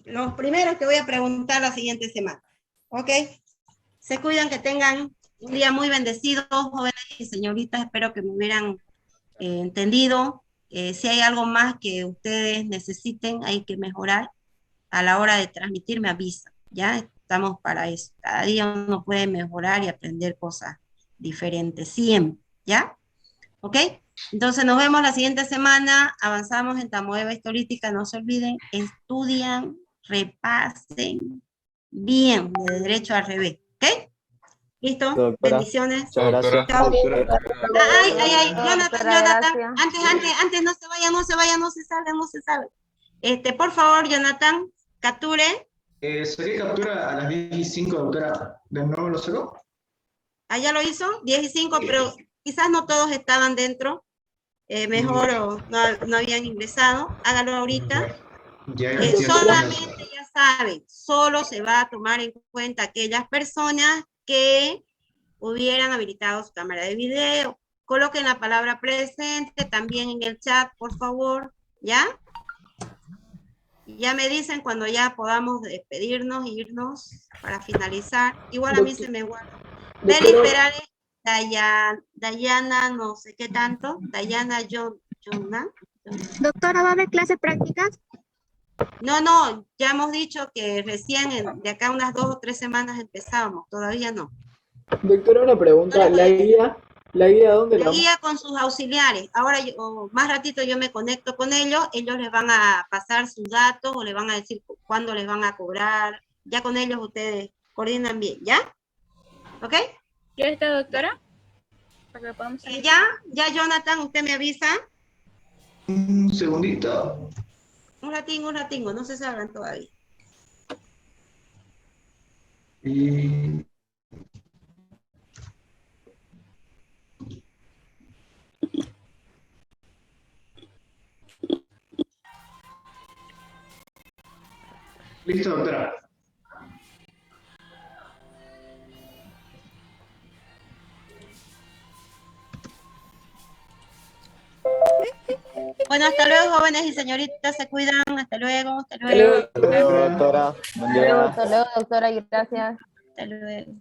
los primeros que voy a preguntar la siguiente semana. ¿Ok? Se cuidan, que tengan un día muy bendecido, jóvenes y señoritas. Espero que me hubieran entendido. Si hay algo más que ustedes necesiten, hay que mejorar. A la hora de transmitir, me avisan. Ya estamos para eso. Cada día uno puede mejorar y aprender cosas diferentes. Siempre. ¿Ya? ¿Ok? Entonces nos vemos la siguiente semana. Avanzamos en entamoeba histolítica. No se olviden, estudian, repasen bien, de derecho al revés. ¿Ok? ¿Listo? Doctora, Bendiciones. muchas gracias. Chao. Ay, Doctora, Jonathan. Antes no se vayan, no se salgan. Por favor, Jonathan, capture. Sería captura a las 10:05, doctora. ¿De nuevo lo sacó? ¿Ya lo hizo? 10:05, pero quizás no todos estaban dentro. Mejor o no habían ingresado. Hágalo ahorita. Solamente, ya saben, solo se va a tomar en cuenta aquellas personas que hubieran habilitado su cámara de video. Coloquen la palabra presente también en el chat, por favor. ¿Ya? Y ya me dicen cuando ya podamos despedirnos, irnos para finalizar. Igual a mí se me guarda. Belis Perales, Dayana, no sé qué tanto. Dayana Jonna. Doctora, ¿va a haber clases prácticas? No, ya hemos dicho que recién de acá unas 2 o 3 semanas empezábamos. Todavía no. Doctora, una pregunta. ¿La guía dónde la guía con sus auxiliares. Ahora, más ratito yo me conecto con ellos les van a pasar sus datos o les van a decir cuándo les van a cobrar. Ya con ellos ustedes coordinan bien, ¿ya? ¿Ok? ¿Ya está, doctora? Para que podamos ya, Jonathan, usted me avisa. Un segundito. Un ratingo, no se salgan todavía. Listo, doctora. Bueno, hasta luego, jóvenes y señoritas, se cuidan, hasta luego, hasta Hasta luego. luego. Hasta luego, doctora. Buen día. Hasta luego, doctora, gracias. Hasta luego.